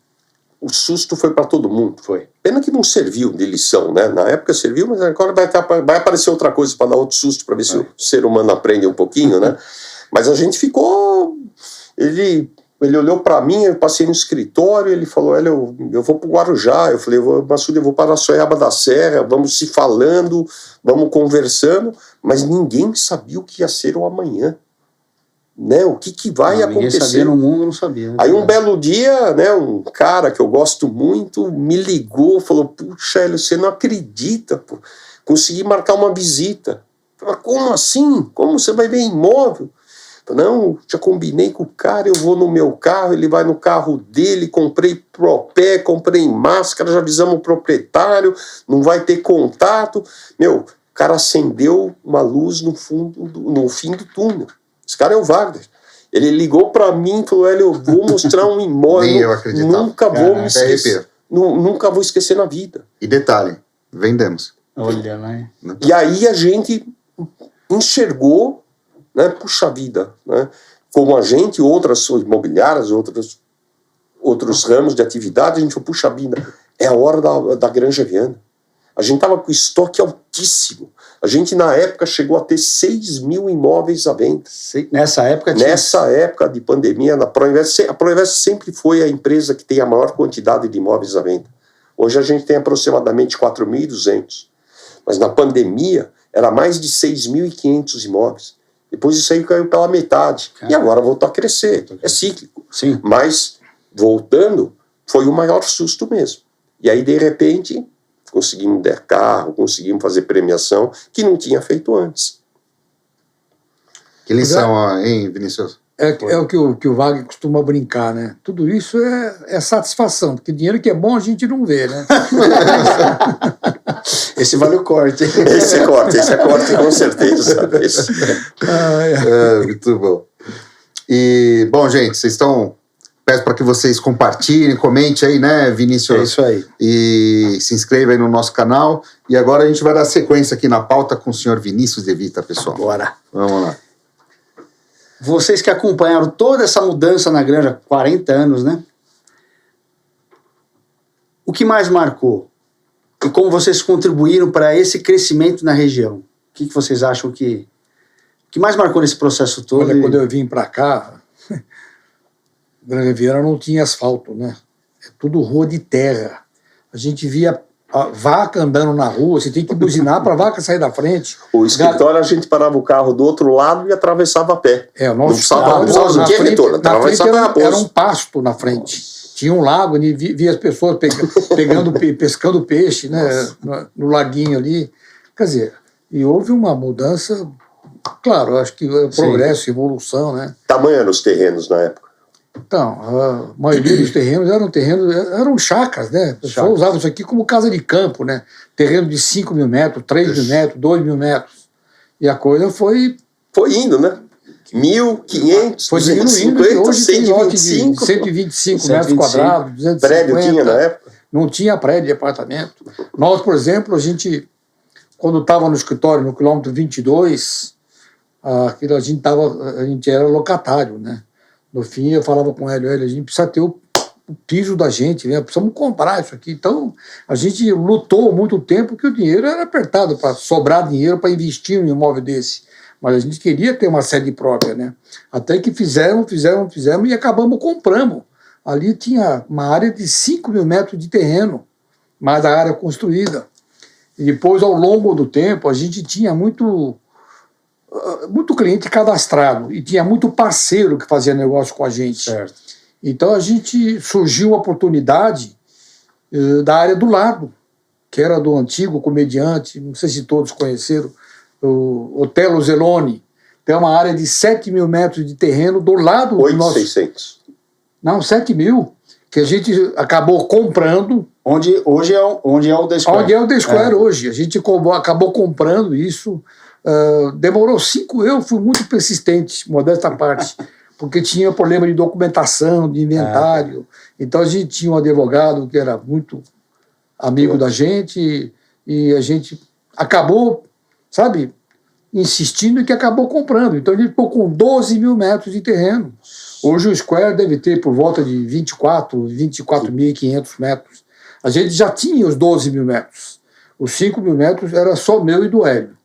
S3: o susto foi para todo mundo.
S2: Foi.
S3: Pena que não serviu de lição, né? Na época serviu, mas agora vai aparecer outra coisa para dar outro susto, para ver se o ser humano aprende um pouquinho, né? Mas a gente ficou... Ele olhou para mim, eu passei no escritório, ele falou, eu vou para o Guarujá. Eu falei, Massoud, eu vou para a Soiaba da Serra, vamos se falando, vamos conversando, mas ninguém sabia o que ia ser o amanhã. Né? O que vai acontecer?
S2: Ninguém sabia no mundo, não sabia. Né?
S3: Aí um belo dia, né, um cara que eu gosto muito me ligou, falou, puxa, Hélio, você não acredita, pô. Consegui marcar uma visita. Eu falei, como assim? Como você vai ver imóvel? Eu falei, não, já combinei com o cara, eu vou no meu carro, ele vai no carro dele, comprei propé, comprei máscara, já avisamos o proprietário, não vai ter contato. Meu, o cara acendeu uma luz no fim do túnel. Esse cara é o Wagner. Ele ligou para mim e falou, Hélio, eu vou mostrar um imóvel.
S1: Nem eu acreditava.
S3: Nunca vou me esquecer. Nunca vou esquecer na vida.
S1: E detalhe, vendemos.
S2: Olha, né?
S3: E aí a gente enxergou, né, puxa vida, né, como a gente, outras imobiliárias, outros ramos de atividade, a gente falou, puxa vida, é a hora da Granja Viana. A gente estava com estoque altíssimo. A gente, na época, chegou a ter 6 mil imóveis à venda.
S2: Nessa época?
S3: Nessa época de pandemia, a ProInvest sempre foi a empresa que tem a maior quantidade de imóveis à venda. Hoje a gente tem aproximadamente 4.200. Mas na pandemia, era mais de 6.500 imóveis. Depois isso aí caiu pela metade. E agora voltou a crescer. É cíclico.
S2: Sim.
S3: Mas, voltando, foi o maior susto mesmo. E aí, de repente... conseguimos dar carro, conseguimos fazer premiação, que não tinha feito antes.
S1: Que lição, hein, Vinícius?
S4: É o que o Wagner costuma brincar, né? Tudo isso é satisfação, porque dinheiro que é bom a gente não vê, né?
S2: Esse vale o corte.
S3: Esse é corte com certeza.
S1: Muito bom. E, bom, gente, vocês estão... Peço para que vocês compartilhem, comentem aí, né, Vinícius?
S2: É isso aí.
S1: E se inscreva aí no nosso canal. E agora a gente vai dar sequência aqui na pauta com o senhor Vinícius De Vita, pessoal.
S2: Bora.
S1: Vamos lá.
S2: Vocês que acompanharam toda essa mudança na Granja, 40 anos, né? O que mais marcou? E como vocês contribuíram para esse crescimento na região? O que vocês acham que mais marcou nesse processo todo?
S4: Olha, quando eu vim para cá... Granja Viana não tinha asfalto, né? É tudo rua de terra. A gente via a vaca andando na rua, você tem que buzinar para a vaca sair da frente.
S3: O escritório, a gente parava o carro do outro lado e atravessava a pé.
S4: O nosso
S3: não precisava
S4: na
S3: de
S4: frente,
S3: retorno,
S4: era um pasto na frente. Tinha um lago, e via as pessoas pescando peixe, né, no laguinho ali. Quer dizer, e houve uma mudança, claro, acho que é progresso, evolução, né?
S3: Tamanho eram os terrenos na época?
S4: Então, a maioria dos terrenos eram chacras, né? As pessoas usavam isso aqui como casa de campo, né? Terreno de 5 mil metros, 3 mil metros, 2 mil metros. E a coisa foi...
S3: Foi indo, né? 1.500,
S4: foi diminuindo,
S3: 250,
S4: hoje
S3: 125.
S4: Tem 125 metros quadrados, 250.
S3: Prédio tinha na época?
S4: Não tinha prédio de apartamento. Nós, por exemplo, quando estava no escritório, no quilômetro 22, a gente era locatário, né? No fim, eu falava com ele, a gente precisa ter o piso da gente, né? Precisamos comprar isso aqui. Então, a gente lutou muito tempo que o dinheiro era apertado para sobrar dinheiro para investir em um imóvel desse. Mas a gente queria ter uma sede própria, né? Até que fizemos e acabamos comprando. Ali tinha uma área de 5 mil metros de terreno, mais a área construída. E depois, ao longo do tempo, a gente tinha muito cliente cadastrado e tinha muito parceiro que fazia negócio com a gente.
S2: Certo.
S4: Então, surgiu a oportunidade da área do lado, que era do antigo comediante, não sei se todos conheceram, o Otelo Zeloni. Tem uma área de 7 mil metros de terreno do lado do nosso...
S3: 8.600.
S4: Não, 7 mil, que a gente acabou comprando.
S2: Onde é o The Square.
S4: Onde é o The Square hoje. A gente acabou comprando isso. Demorou 5 eu fui muito persistente, modesta parte, porque tinha problema de documentação, de inventário. Então a gente tinha um advogado que era muito amigo da gente e a gente acabou, sabe, insistindo e que acabou comprando. Então a gente ficou com 12 mil metros de terreno. Hoje o Square deve ter por volta de 24.500 metros. A gente já tinha os 12 mil metros. Os 5 mil metros era só meu e do Hélio.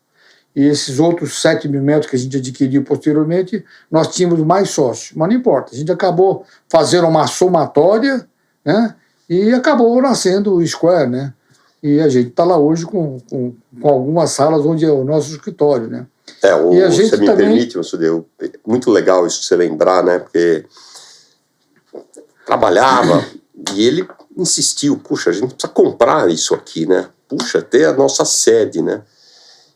S4: E esses outros 7 mil metros que a gente adquiriu posteriormente, nós tínhamos mais sócios. Mas não importa, a gente acabou fazendo uma somatória, né? E acabou nascendo o Square, né? E a gente está lá hoje com algumas salas onde é o nosso escritório, né?
S3: E a gente você me permite, Masudeu, muito legal isso você lembrar, né? Porque trabalhava e ele insistiu, puxa, a gente precisa comprar isso aqui, né? Puxa, ter a nossa sede, né?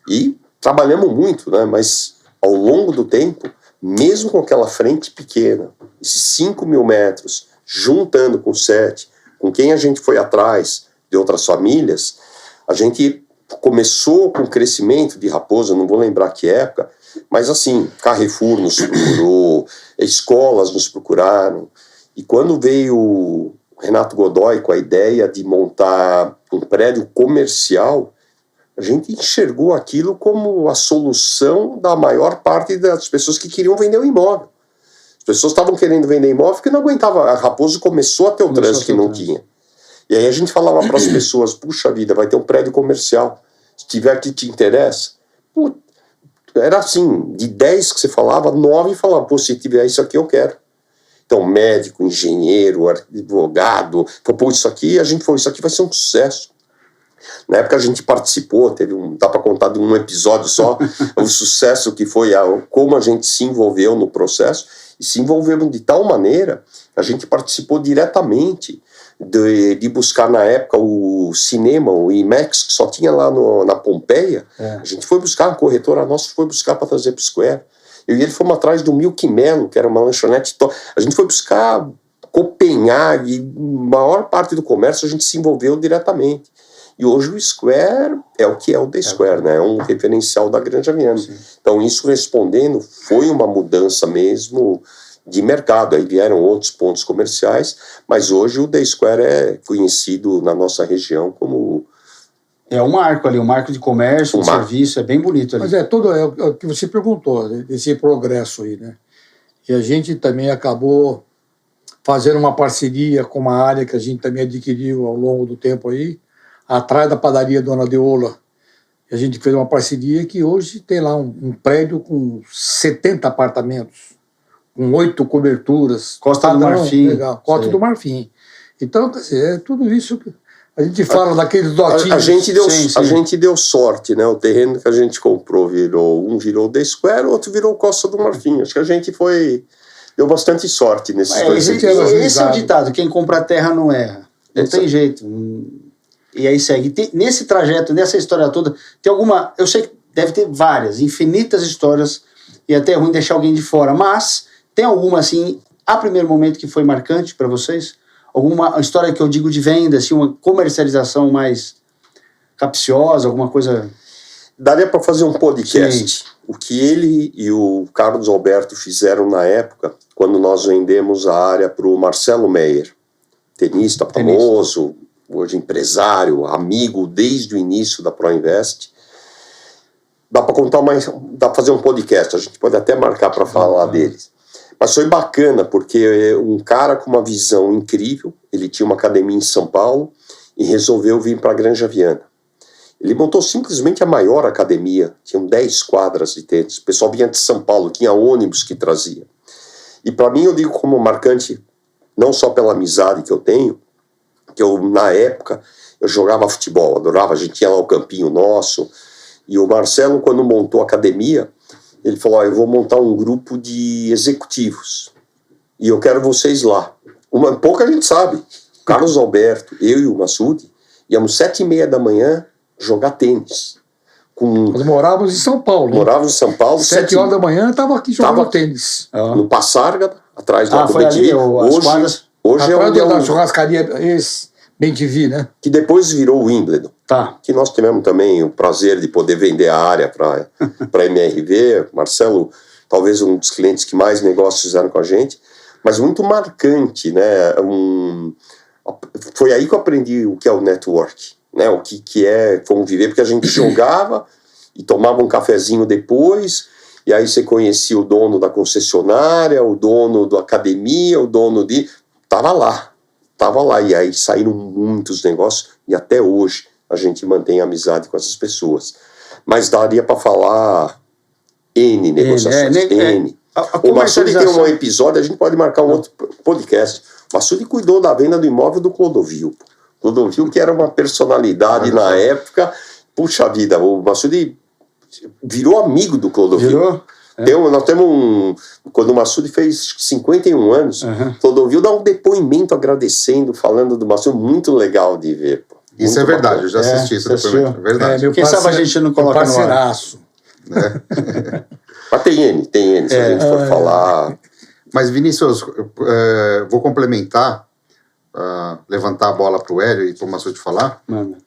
S3: E trabalhamos muito, né? Mas ao longo do tempo, mesmo com aquela frente pequena, esses 5 mil metros, juntando com 7, com quem a gente foi atrás de outras famílias, a gente começou com o crescimento de Raposa, não vou lembrar que época, mas assim, Carrefour nos procurou, escolas nos procuraram, e quando veio o Renato Godoy com a ideia de montar um prédio comercial, a gente enxergou aquilo como a solução da maior parte das pessoas que queriam vender o imóvel. As pessoas estavam querendo vender imóvel porque não aguentava. A Raposo começou a ter o trânsito que não tinha. E aí a gente falava para as pessoas, puxa vida, vai ter um prédio comercial. Se tiver que te interessa. Pô, era assim, de 10 que você falava, 9 falavam, pô, se tiver isso aqui eu quero. Então, médico, engenheiro, advogado, pô, isso aqui vai ser um sucesso. Na época a gente participou, dá para contar de um episódio só, o sucesso que foi, como a gente se envolveu no processo, e se envolvemos de tal maneira, a gente participou diretamente de buscar na época o cinema, o IMAX, que só tinha lá na Pompeia. A gente foi buscar, a corretora nossa foi buscar para trazer para o Square. Eu e ele fomos atrás do Milk Melo, que era uma lanchonete. A gente foi buscar Copenhague, maior parte do comércio a gente se envolveu diretamente. E hoje o Square é o que é o The Square, né? É um referencial da Granja Viana. Sim. Então, isso respondendo, foi uma mudança mesmo de mercado. Aí vieram outros pontos comerciais, mas hoje o The Square é conhecido na nossa região como...
S2: É um marco ali, um marco de comércio, de serviço, é bem bonito ali.
S4: Mas é o que você perguntou, desse progresso aí, né? E a gente também acabou fazendo uma parceria com uma área que a gente também adquiriu ao longo do tempo aí, atrás da padaria Dona Deola. A gente fez uma parceria que hoje tem lá um prédio com 70 apartamentos, com 8 coberturas.
S2: Costa do Marfim.
S4: Legal, Costa do Marfim. Então, quer dizer, tudo isso A gente fala daqueles dotinhos.
S3: A gente deu,
S2: Sim, sim.
S3: A gente deu sorte, né? O terreno que a gente comprou virou The Square, o outro virou Costa do Marfim. Acho que a gente deu bastante sorte nesses dois
S2: Esse é o ditado, quem compra terra não erra. Não tem jeito. E aí segue. Nesse trajeto, nessa história toda, tem alguma... Eu sei que deve ter várias, infinitas histórias, e até é ruim deixar alguém de fora, mas tem alguma, assim, a primeiro momento que foi marcante para vocês? Alguma história que eu digo de venda, assim, uma comercialização mais capciosa, alguma coisa...
S3: Daria para fazer um podcast.
S2: Sim.
S3: O que ele e o Carlos Alberto fizeram na época, quando nós vendemos a área para o Marcelo Meyer, tenista famoso, hoje empresário, amigo desde o início da ProInvest. Dá para dá para fazer um podcast, a gente pode até marcar para falar deles. Mas foi bacana, porque um cara com uma visão incrível, ele tinha uma academia em São Paulo e resolveu vir para a Granja Viana. Ele montou simplesmente a maior academia, tinham 10 quadras de tênis. O pessoal vinha de São Paulo, tinha ônibus que trazia. E para mim, eu digo como marcante, não só pela amizade que eu tenho, que eu, na época, eu jogava futebol, adorava, a gente tinha lá o campinho nosso, e o Marcelo, quando montou a academia, ele falou, eu vou montar um grupo de executivos, e eu quero vocês lá. Pouca gente sabe, Carlos Alberto, eu e o Massoud, íamos 7h30 da manhã jogar tênis.
S4: Nós morávamos em São Paulo.
S3: Morávamos em São Paulo.
S4: 7 horas da manhã, eu estava aqui jogando tênis.
S3: No Passárgada, atrás da
S2: foi ali,
S3: hoje
S4: atrás da churrascaria Bem-TV, né?
S3: Que depois virou o Wimbledon.
S2: Tá.
S3: Que nós tivemos também o prazer de poder vender a área para a MRV. Marcelo, talvez um dos clientes que mais negócios fizeram com a gente, mas muito marcante, né? Foi aí que eu aprendi o que é o network, né? O que é conviver, porque a gente jogava e tomava um cafezinho depois, e aí você conhecia o dono da concessionária, o dono da academia, o dono de... Tava lá, e aí saíram muitos negócios, e até hoje a gente mantém amizade com essas pessoas. Mas daria para falar N negociações, N. O Massoud tem um episódio, a gente pode marcar um outro podcast. O Massoud cuidou da venda do imóvel do Clodovil. Clodovil, que era uma personalidade na época, puxa vida, o Massoud virou amigo do Clodovil.
S2: Virou?
S3: Nós temos quando o Massoud fez 51 anos, Clodovil dá um depoimento agradecendo, falando do Massoud, muito legal de ver. Pô.
S1: Isso é verdade, bacana. Eu já assisti esse depoimento, é verdade.
S2: Quem sabe a gente não coloca no ar.
S3: Mas tem N, se a gente for falar.
S1: Mas Vinícius, vou complementar, levantar a bola para o Hélio e para o Massoud falar.
S2: Mano.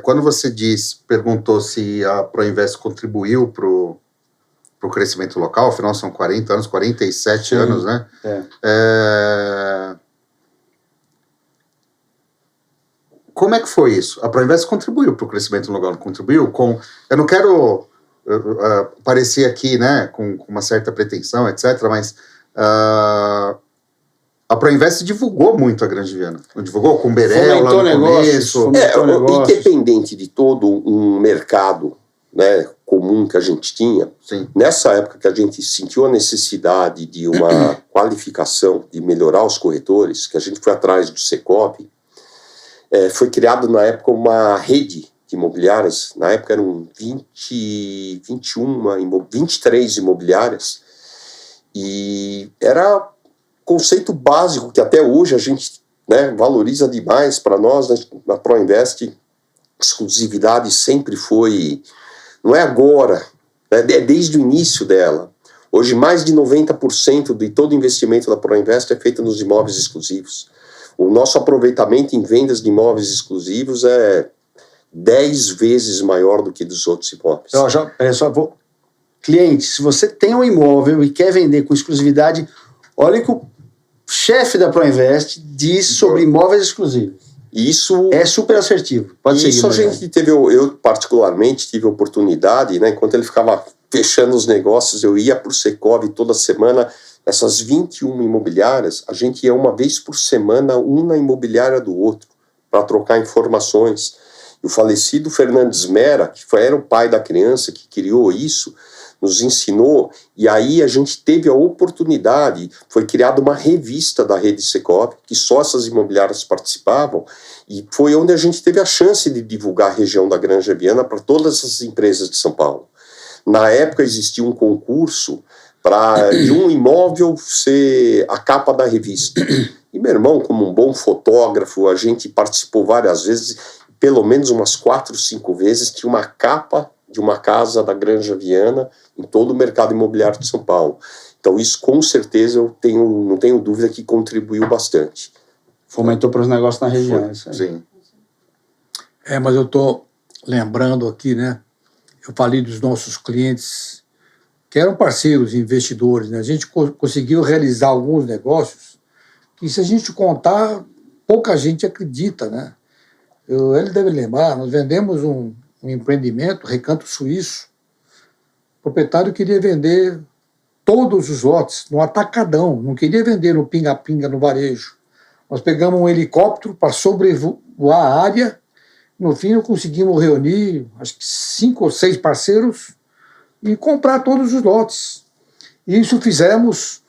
S1: Quando você perguntou se a ProInvest contribuiu para o crescimento local, afinal são 40 anos, 47 anos, né? Como é que foi isso? A ProInvest contribuiu para o crescimento local, contribuiu com... Eu não quero parecer aqui, né, com uma certa pretensão, etc., mas a ProInvest divulgou muito a Granja Viana. Divulgou com Berel lá no começo.
S3: Independente de todo um mercado, né, comum que a gente tinha,
S1: sim,
S3: nessa época que a gente sentiu a necessidade de uma qualificação, de melhorar os corretores, que a gente foi atrás do Secop, foi criado na época uma rede de imobiliárias, na época eram 23 imobiliárias, e era conceito básico que até hoje a gente, né, valoriza demais para nós, né, na ProInvest. Exclusividade sempre foi, não é agora, né, é desde o início dela. Hoje mais de 90% de todo investimento da ProInvest é feito nos imóveis exclusivos. O nosso aproveitamento em vendas de imóveis exclusivos é 10 vezes maior do que dos outros imóveis.
S2: Cliente, se você tem um imóvel e quer vender com exclusividade, olha que o chefe da ProInvest diz sobre imóveis exclusivos.
S3: Isso
S2: é super assertivo. Pode seguir.
S3: Isso a gente teve, eu particularmente tive a oportunidade, né, enquanto ele ficava fechando os negócios, eu ia para o Secov toda semana. Essas 21 imobiliárias, a gente ia uma vez por semana, um na imobiliária do outro, para trocar informações. E o falecido Fernandes Mera, que era o pai da criança que criou isso, nos ensinou, e aí a gente teve a oportunidade, foi criada uma revista da Rede Secov, que só essas imobiliárias participavam, e foi onde a gente teve a chance de divulgar a região da Granja Viana para todas as empresas de São Paulo. Na época existia um concurso para de um imóvel ser a capa da revista. E meu irmão, como um bom fotógrafo, a gente participou várias vezes, pelo menos umas 4, 5 vezes, tinha uma capa de uma casa da Granja Viana em todo o mercado imobiliário de São Paulo. Então isso com certeza não tenho dúvida que contribuiu bastante.
S2: Fomentou para os negócios na região.
S1: Sim.
S4: Mas eu estou lembrando aqui, né? Eu falei dos nossos clientes, que eram parceiros e investidores, né? A gente conseguiu realizar alguns negócios que, se a gente contar, pouca gente acredita, né? Ele deve lembrar, nós vendemos um empreendimento, Recanto Suíço. O proprietário queria vender todos os lotes no atacadão, não queria vender no pinga-pinga, no varejo. Nós pegamos um helicóptero para sobrevoar a área. No fim, nós conseguimos reunir, acho que 5 ou 6 parceiros e comprar todos os lotes. E isso fizemos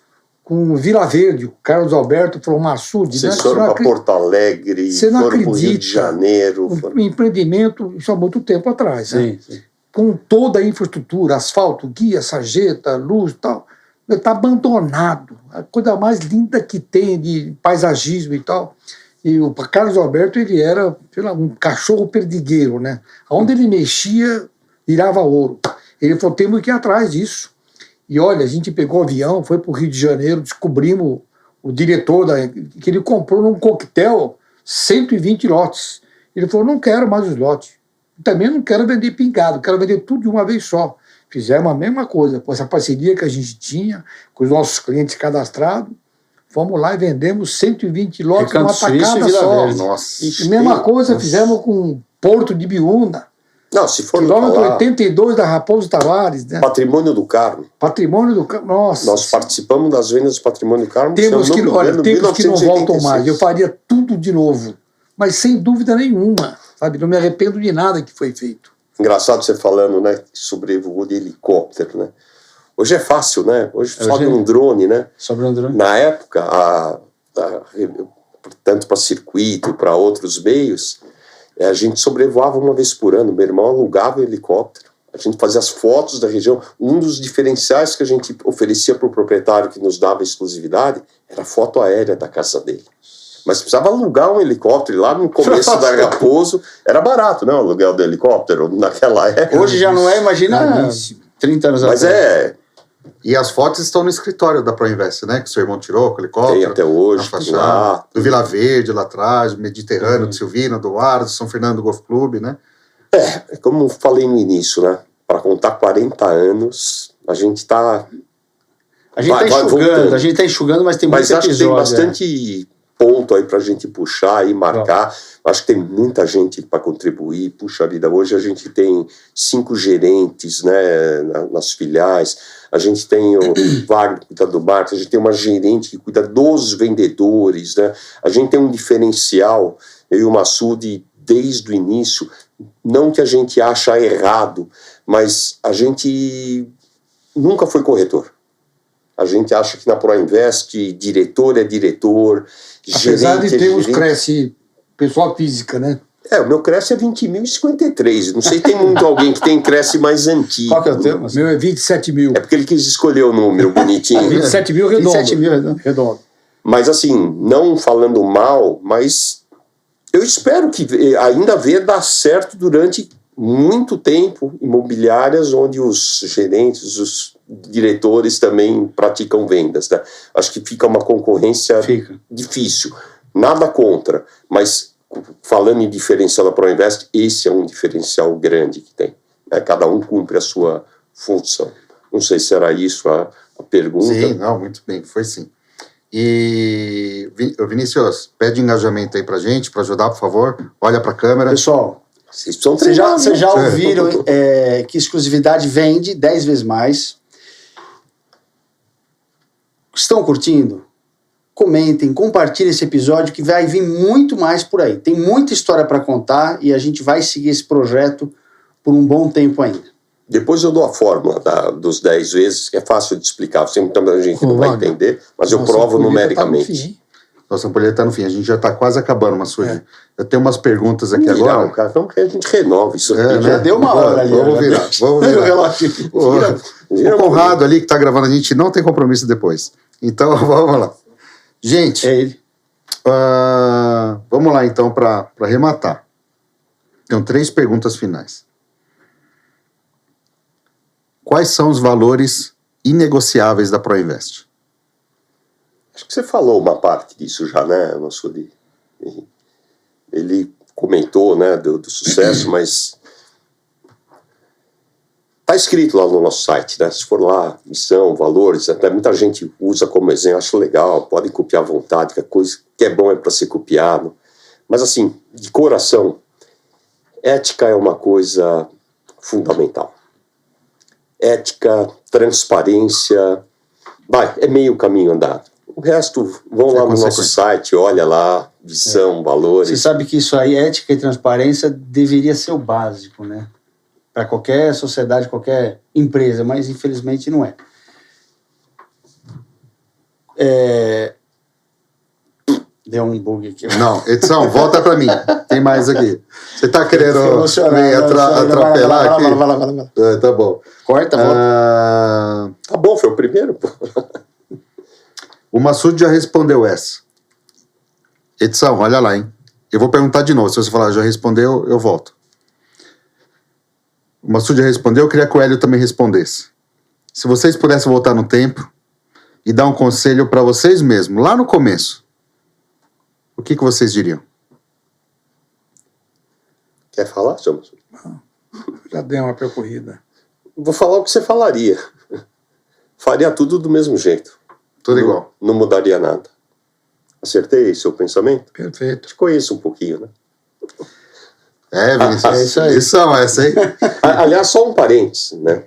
S4: com Vila Verde, o Carlos Alberto falou, Massude.
S3: Vocês foram para Porto Alegre, foram para o Rio de Janeiro.
S4: Um empreendimento, isso há muito tempo atrás.
S2: Sim,
S4: né?
S2: sim.
S4: Com toda a infraestrutura, asfalto, guia, sarjeta, luz e tal. Está abandonado. A coisa mais linda que tem de paisagismo e tal. E o Carlos Alberto, ele era, sei lá, um cachorro perdigueiro, né? Onde ele mexia, virava ouro. Ele falou, temos que ir atrás disso. E olha, a gente pegou o avião, foi para o Rio de Janeiro, descobrimos o diretor, que ele comprou num coquetel 120 lotes. Ele falou, não quero mais os lotes. Também não quero vender pingado, quero vender tudo de uma vez só. Fizemos a mesma coisa, com essa parceria que a gente tinha, com os nossos clientes cadastrados. Fomos lá e vendemos 120 lotes numa tacada só.
S1: Nossa.
S4: E mesma coisa fizemos com Porto de Biúna.
S3: Não, se for
S4: quilômetro 82 da Raposo Tavares, né?
S3: Patrimônio do Carmo.
S4: Patrimônio do Carmo, nossa.
S3: Nós participamos das vendas do Patrimônio do Carmo.
S4: Temos que não voltam mais. Eu faria tudo de novo, mas sem dúvida nenhuma, sabe? Não me arrependo de nada que foi feito.
S3: Engraçado você falando, né, sobre voo de helicóptero, né? Hoje é fácil, né? Hoje sobe um drone, né?
S2: Sobre um drone.
S3: Na época, tanto para circuito, para outros meios, a gente sobrevoava uma vez por ano. Meu irmão alugava o helicóptero. A gente fazia as fotos da região. Um dos diferenciais que a gente oferecia para o proprietário que nos dava exclusividade era a foto aérea da casa dele. Mas precisava alugar um helicóptero. E lá no começo da Raposo era barato, né? O aluguel do helicóptero naquela época.
S2: Hoje já não é, imagina, 30 anos atrás.
S3: Mas
S1: E as fotos estão no escritório da Proinvest, né? Que seu irmão tirou com o helicóptero.
S3: tem até hoje, tem lá.
S1: Do Vila Verde, lá atrás, do Mediterrâneo, do Silvina, do Ar, do São Fernando Golf Clube, né?
S3: Como falei no início, né? Para contar 40 anos, a gente está...
S2: A gente tá enxugando, mas tem muito episódio. Mas
S3: acho que tem bastante ponto aí para a gente puxar e marcar. Acho que tem muita gente para contribuir. Puxa vida, hoje a gente tem 5 gerentes, né, nas filiais. A gente tem o Wagner que cuida do marketing, a gente tem uma gerente que cuida dos vendedores, né? A gente tem um diferencial, eu e o Massude, desde o início, não que a gente acha errado, mas a gente nunca foi corretor. A gente acha que na Proinvest diretor é diretor,
S4: apesar
S3: gerente
S4: de termos
S3: gerente.
S4: Cresce pessoa física, né?
S3: O meu Cresce é 20.053. Não sei se tem muito alguém que tem Cresce mais antigo.
S2: Qual que é o teu?
S4: O meu é 27 mil.
S3: É porque ele quis escolher o número bonitinho.
S4: 27 mil redondo.
S2: 27 mil redondo.
S3: Mas assim, não falando mal, mas eu espero que ainda venha dar certo durante muito tempo imobiliárias onde os gerentes, os diretores também praticam vendas, né? Acho que fica uma concorrência difícil. Nada contra, mas falando em diferencial da Proinvest, esse é um diferencial grande que tem, né? Cada um cumpre a sua função. Não sei se era isso a pergunta.
S1: Sim, não, muito bem, foi sim. E, Vinícius, pede engajamento aí pra gente, para ajudar, por favor. Olha pra câmera.
S2: Pessoal, vocês já ouviram que exclusividade vende 10 vezes mais. Estão curtindo? Comentem, compartilhem esse episódio que vai vir muito mais por aí. Tem muita história para contar e a gente vai seguir esse projeto por um bom tempo ainda.
S3: Depois eu dou a fórmula dos 10 vezes, que é fácil de explicar. Sempre a gente não vai entender, mas eu provo numericamente.
S1: Nossa ampulheta tá no fim. A gente já está quase acabando, Massoud. Eu tenho umas perguntas aqui agora.
S3: Cara, então que a gente renove isso aqui.
S2: Já deu uma hora ali.
S1: Vamos virar. O Conrado ali que está gravando, a gente não tem compromisso depois. Então, vamos lá. Gente,
S2: É ele.
S1: vamos lá então para arrematar. Tenho 3 perguntas finais. Quais são os valores inegociáveis da Proinvest?
S3: Acho que você falou uma parte disso já, né, Massoud? Ele comentou, né, do sucesso, mas está escrito lá no nosso site, né? Se for lá, missão, valores, até muita gente usa como exemplo, acho legal, podem copiar à vontade, que a coisa que é bom é para ser copiado. Mas assim, de coração, ética é uma coisa fundamental. Ética, transparência, é meio caminho andado. O resto, vão lá no nosso site, olha lá, visão, valores.
S2: Você sabe que isso aí, ética e transparência, deveria ser o básico, né? Para qualquer sociedade, qualquer empresa, mas infelizmente não é. Deu um bug aqui.
S1: Não, edição, volta para mim. Tem mais aqui. Você está querendo me atropelar aqui?
S2: Vai lá.
S1: Tá bom.
S2: Corta, volta.
S3: Tá bom, foi o primeiro, pô.
S1: O Massoud já respondeu essa. Edição, olha lá, hein? Eu vou perguntar de novo. Se você falar já respondeu, eu volto. O Massoud já respondeu, eu queria que o Hélio também respondesse. Se vocês pudessem voltar no tempo e dar um conselho para vocês mesmos, lá no começo, o que vocês diriam?
S3: Quer falar, seu Massoud?
S4: Já dei uma percorrida.
S3: Vou falar o que você falaria. Faria tudo do mesmo jeito.
S1: Tudo igual.
S3: Não mudaria nada. Acertei seu pensamento?
S4: Perfeito.
S3: Te conheço um pouquinho, né?
S1: Vinícius.
S2: É isso aí.
S1: Edição, essa aí.
S3: Aliás, só um parênteses, né?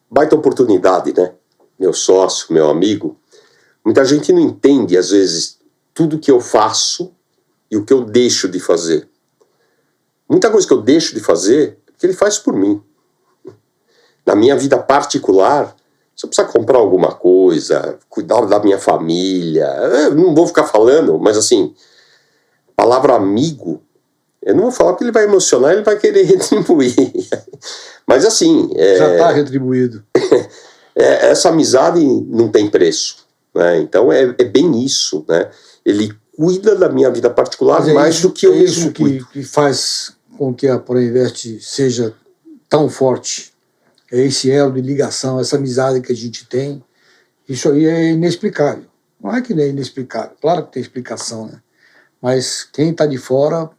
S3: Baita oportunidade, né? Meu sócio, meu amigo. Muita gente não entende, às vezes, tudo que eu faço e o que eu deixo de fazer. Muita coisa que eu deixo de fazer, que ele faz por mim. Na minha vida particular, se eu precisar comprar alguma coisa, cuidar da minha família, eu não vou ficar falando, mas assim, a palavra amigo, eu não vou falar porque ele vai emocionar, ele vai querer retribuir. Mas assim...
S4: Já está retribuído.
S3: Essa amizade não tem preço, né? Então é bem isso, né? Ele cuida da minha vida particular mais do que eu mesmo cuido.
S4: Que faz com que a Proinvest seja tão forte. É esse elo de ligação, essa amizade que a gente tem. Isso aí é inexplicável. Não é que não é inexplicável, claro que tem explicação, né? Mas quem está de fora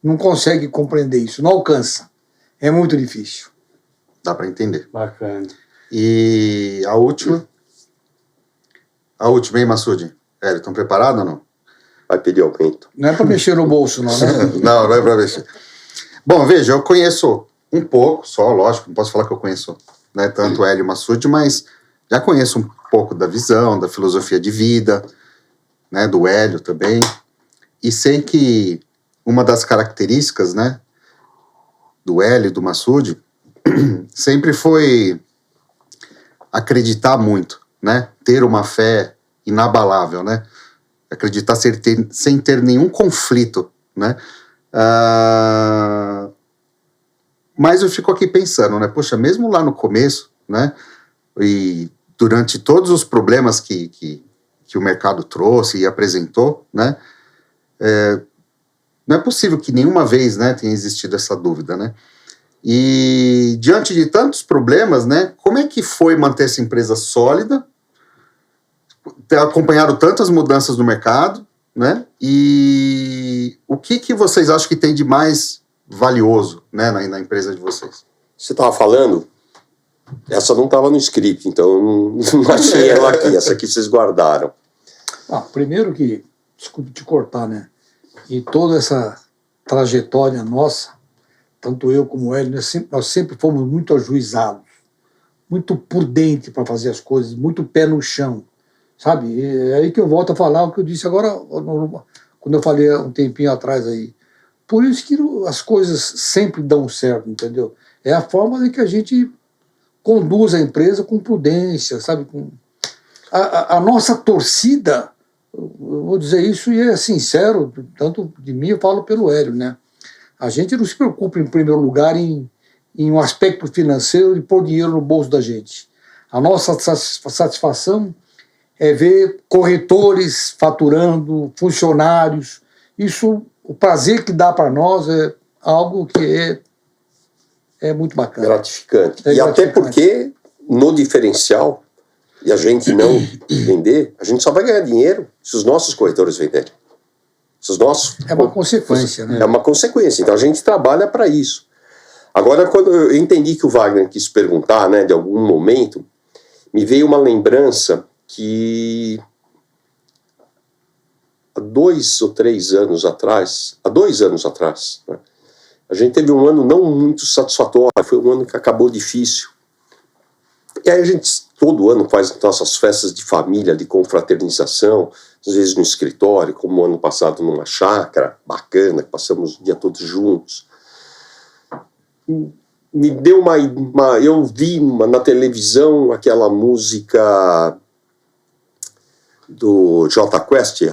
S4: não consegue compreender isso, não alcança. É muito difícil.
S1: Dá para entender.
S2: Bacana.
S1: E a última? A última, hein, Massoud? Estão preparados ou não?
S3: Vai pedir aumento.
S4: Não é para mexer no bolso, não, né?
S1: Não é para mexer. Bom, veja, eu conheço um pouco, só, lógico, não posso falar que eu conheço, né, tanto o Hélio e o Massoud, mas já conheço um pouco da visão, da filosofia de vida, né, do Hélio também, e sei que uma das características, né, do Hélio e do Massoud sempre foi acreditar muito, né, ter uma fé inabalável, né, acreditar sem ter nenhum conflito, né. Mas eu fico aqui pensando, né? Poxa, mesmo lá no começo, né? E durante todos os problemas que o mercado trouxe e apresentou, né? Não é possível que nenhuma vez, né, tenha existido essa dúvida, né? E diante de tantos problemas, né? Como é que foi manter essa empresa sólida, ter acompanhado tantas mudanças no mercado, né? E o que vocês acham que tem de mais valioso, né, na empresa de vocês?
S3: Você estava falando, essa não estava no script, então eu não achei ela aqui, essa aqui vocês guardaram.
S4: Primeiro que, desculpe te cortar, né, e toda essa trajetória nossa, tanto eu como o Hélio, nós sempre fomos muito ajuizados, muito prudentes para fazer as coisas, muito pé no chão, sabe? É aí que eu volto a falar o que eu disse agora, quando eu falei um tempinho atrás aí, Por isso que as coisas sempre dão certo, entendeu? É a forma de que a gente conduz a empresa com prudência, sabe? A nossa torcida, eu vou dizer isso e é sincero, tanto de mim eu falo pelo Hélio, né? A gente não se preocupa em primeiro lugar em um aspecto financeiro de pôr dinheiro no bolso da gente. A nossa satisfação é ver corretores faturando, funcionários. Isso, o prazer que dá para nós é algo que é muito bacana.
S3: Gratificante.
S4: É
S3: e
S4: gratificante.
S3: Até porque no diferencial, e a gente não vender, a gente só vai ganhar dinheiro se os nossos corretores venderem. Se os nossos,
S4: é uma consequência, né?
S3: É uma consequência. Então a gente trabalha para isso. Agora, quando eu entendi que o Wagner quis perguntar, né, de algum momento, me veio uma lembrança que há 2 ou 3 anos atrás, né, a gente teve um ano não muito satisfatório, foi um ano que acabou difícil. E aí a gente todo ano faz nossas festas de família, de confraternização, às vezes no escritório, como o ano passado numa chácara bacana, que passamos o dia todos juntos. Me deu eu vi na televisão aquela música do Jota Quest,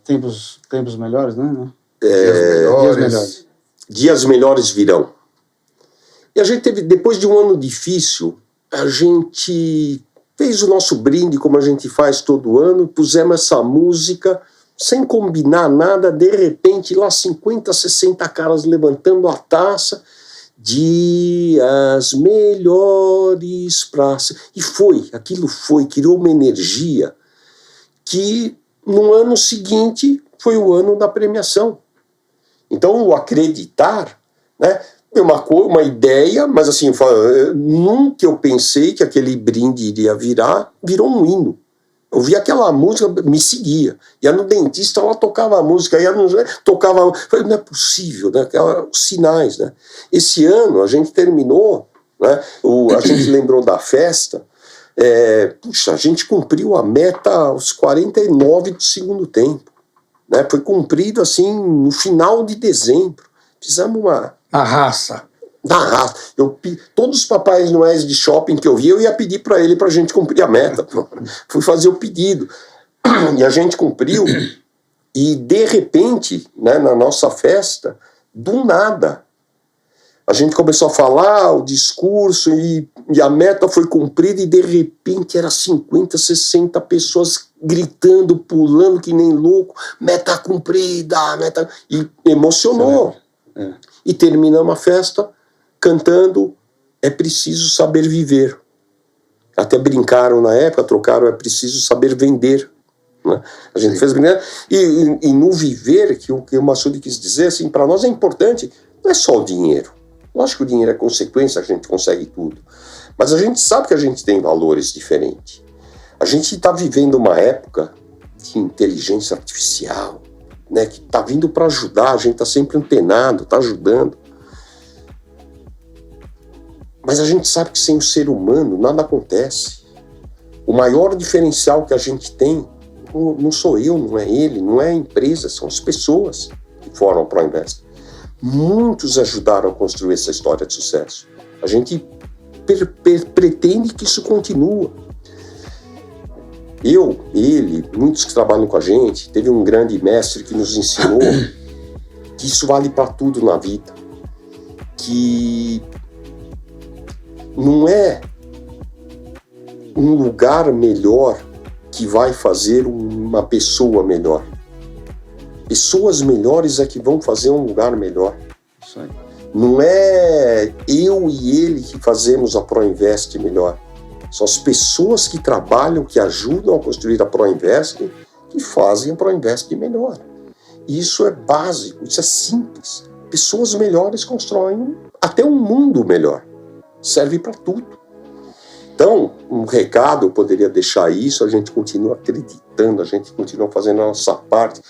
S2: Tempos melhores, né?
S1: Dias melhores.
S3: Dias melhores virão. E a gente teve, depois de um ano difícil, a gente fez o nosso brinde, como a gente faz todo ano, pusemos essa música, sem combinar nada, de repente, lá 50, 60 caras levantando a taça, dias melhores pra... E aquilo criou uma energia que no ano seguinte foi o ano da premiação. Então, o acreditar, né, é uma ideia, mas assim, nunca eu pensei que aquele brinde iria virou um hino. Eu vi aquela música, me seguia. Ia no dentista, ela tocava a música, tocava... Falei, não é possível, né? Os sinais, né? Esse ano a gente terminou, né? A gente lembrou da festa, a gente cumpriu a meta aos 49 do segundo tempo. Né? Foi cumprido assim no final de dezembro. Fizemos
S4: A raça.
S3: Na raça. Todos os Papais Noéis de shopping que eu vi, eu ia pedir para ele para a gente cumprir a meta. Fui fazer o pedido. E a gente cumpriu. E, de repente, né, na nossa festa, do nada, a gente começou a falar o discurso e a meta foi cumprida e, de repente, era 50, 60 pessoas gritando, pulando que nem louco. Meta cumprida, meta... E emocionou. E terminamos a festa cantando É Preciso Saber Viver. Até brincaram na época, trocaram É Preciso Saber Vender. Né? A gente fez brincadeira. E no viver, que o Massoud quis dizer, assim, para nós é importante, não é só o dinheiro. Lógico que o dinheiro é consequência, a gente consegue tudo. Mas a gente sabe que a gente tem valores diferentes. A gente está vivendo uma época de inteligência artificial, né, que está vindo para ajudar, a gente está sempre antenado, está ajudando. Mas a gente sabe que sem o ser humano nada acontece. O maior diferencial que a gente tem não sou eu, não é ele, não é a empresa, são as pessoas que formam a ProInvest. Muitos ajudaram a construir essa história de sucesso. A gente pretende que isso continue. Ele, muitos que trabalham com a gente, teve um grande mestre que nos ensinou que isso vale para tudo na vida. Que não é um lugar melhor que vai fazer uma pessoa melhor. Pessoas melhores é que vão fazer um lugar melhor.
S2: Isso aí.
S3: Não é eu e ele que fazemos a ProInvest melhor. São as pessoas que trabalham, que ajudam a construir a ProInvest, que fazem a ProInvest melhor. Isso é básico, isso é simples. Pessoas melhores constroem até um mundo melhor. Serve para tudo. Então, um recado, eu poderia deixar isso, a gente continua acreditando, a gente continua fazendo a nossa parte.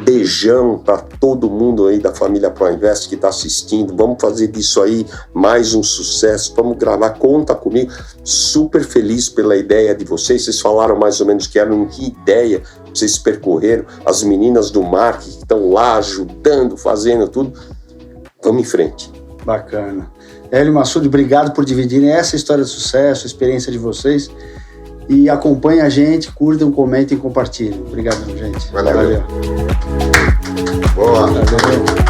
S3: Beijão para todo mundo aí da família ProInvest que está assistindo. Vamos fazer disso aí mais um sucesso. Vamos gravar, conta comigo. Super feliz pela ideia de vocês. Vocês falaram mais ou menos que eram que ideia. que vocês percorreram, as meninas do marketing que estão lá ajudando, fazendo tudo. Vamos em frente.
S2: Bacana. Hélio Massude, obrigado por dividirem essa história de sucesso, a experiência de vocês. E acompanhem a gente, curtam, comentem e compartilhem. Obrigado, gente.
S1: Valeu.
S2: Valeu.
S1: Boa.
S2: Valeu.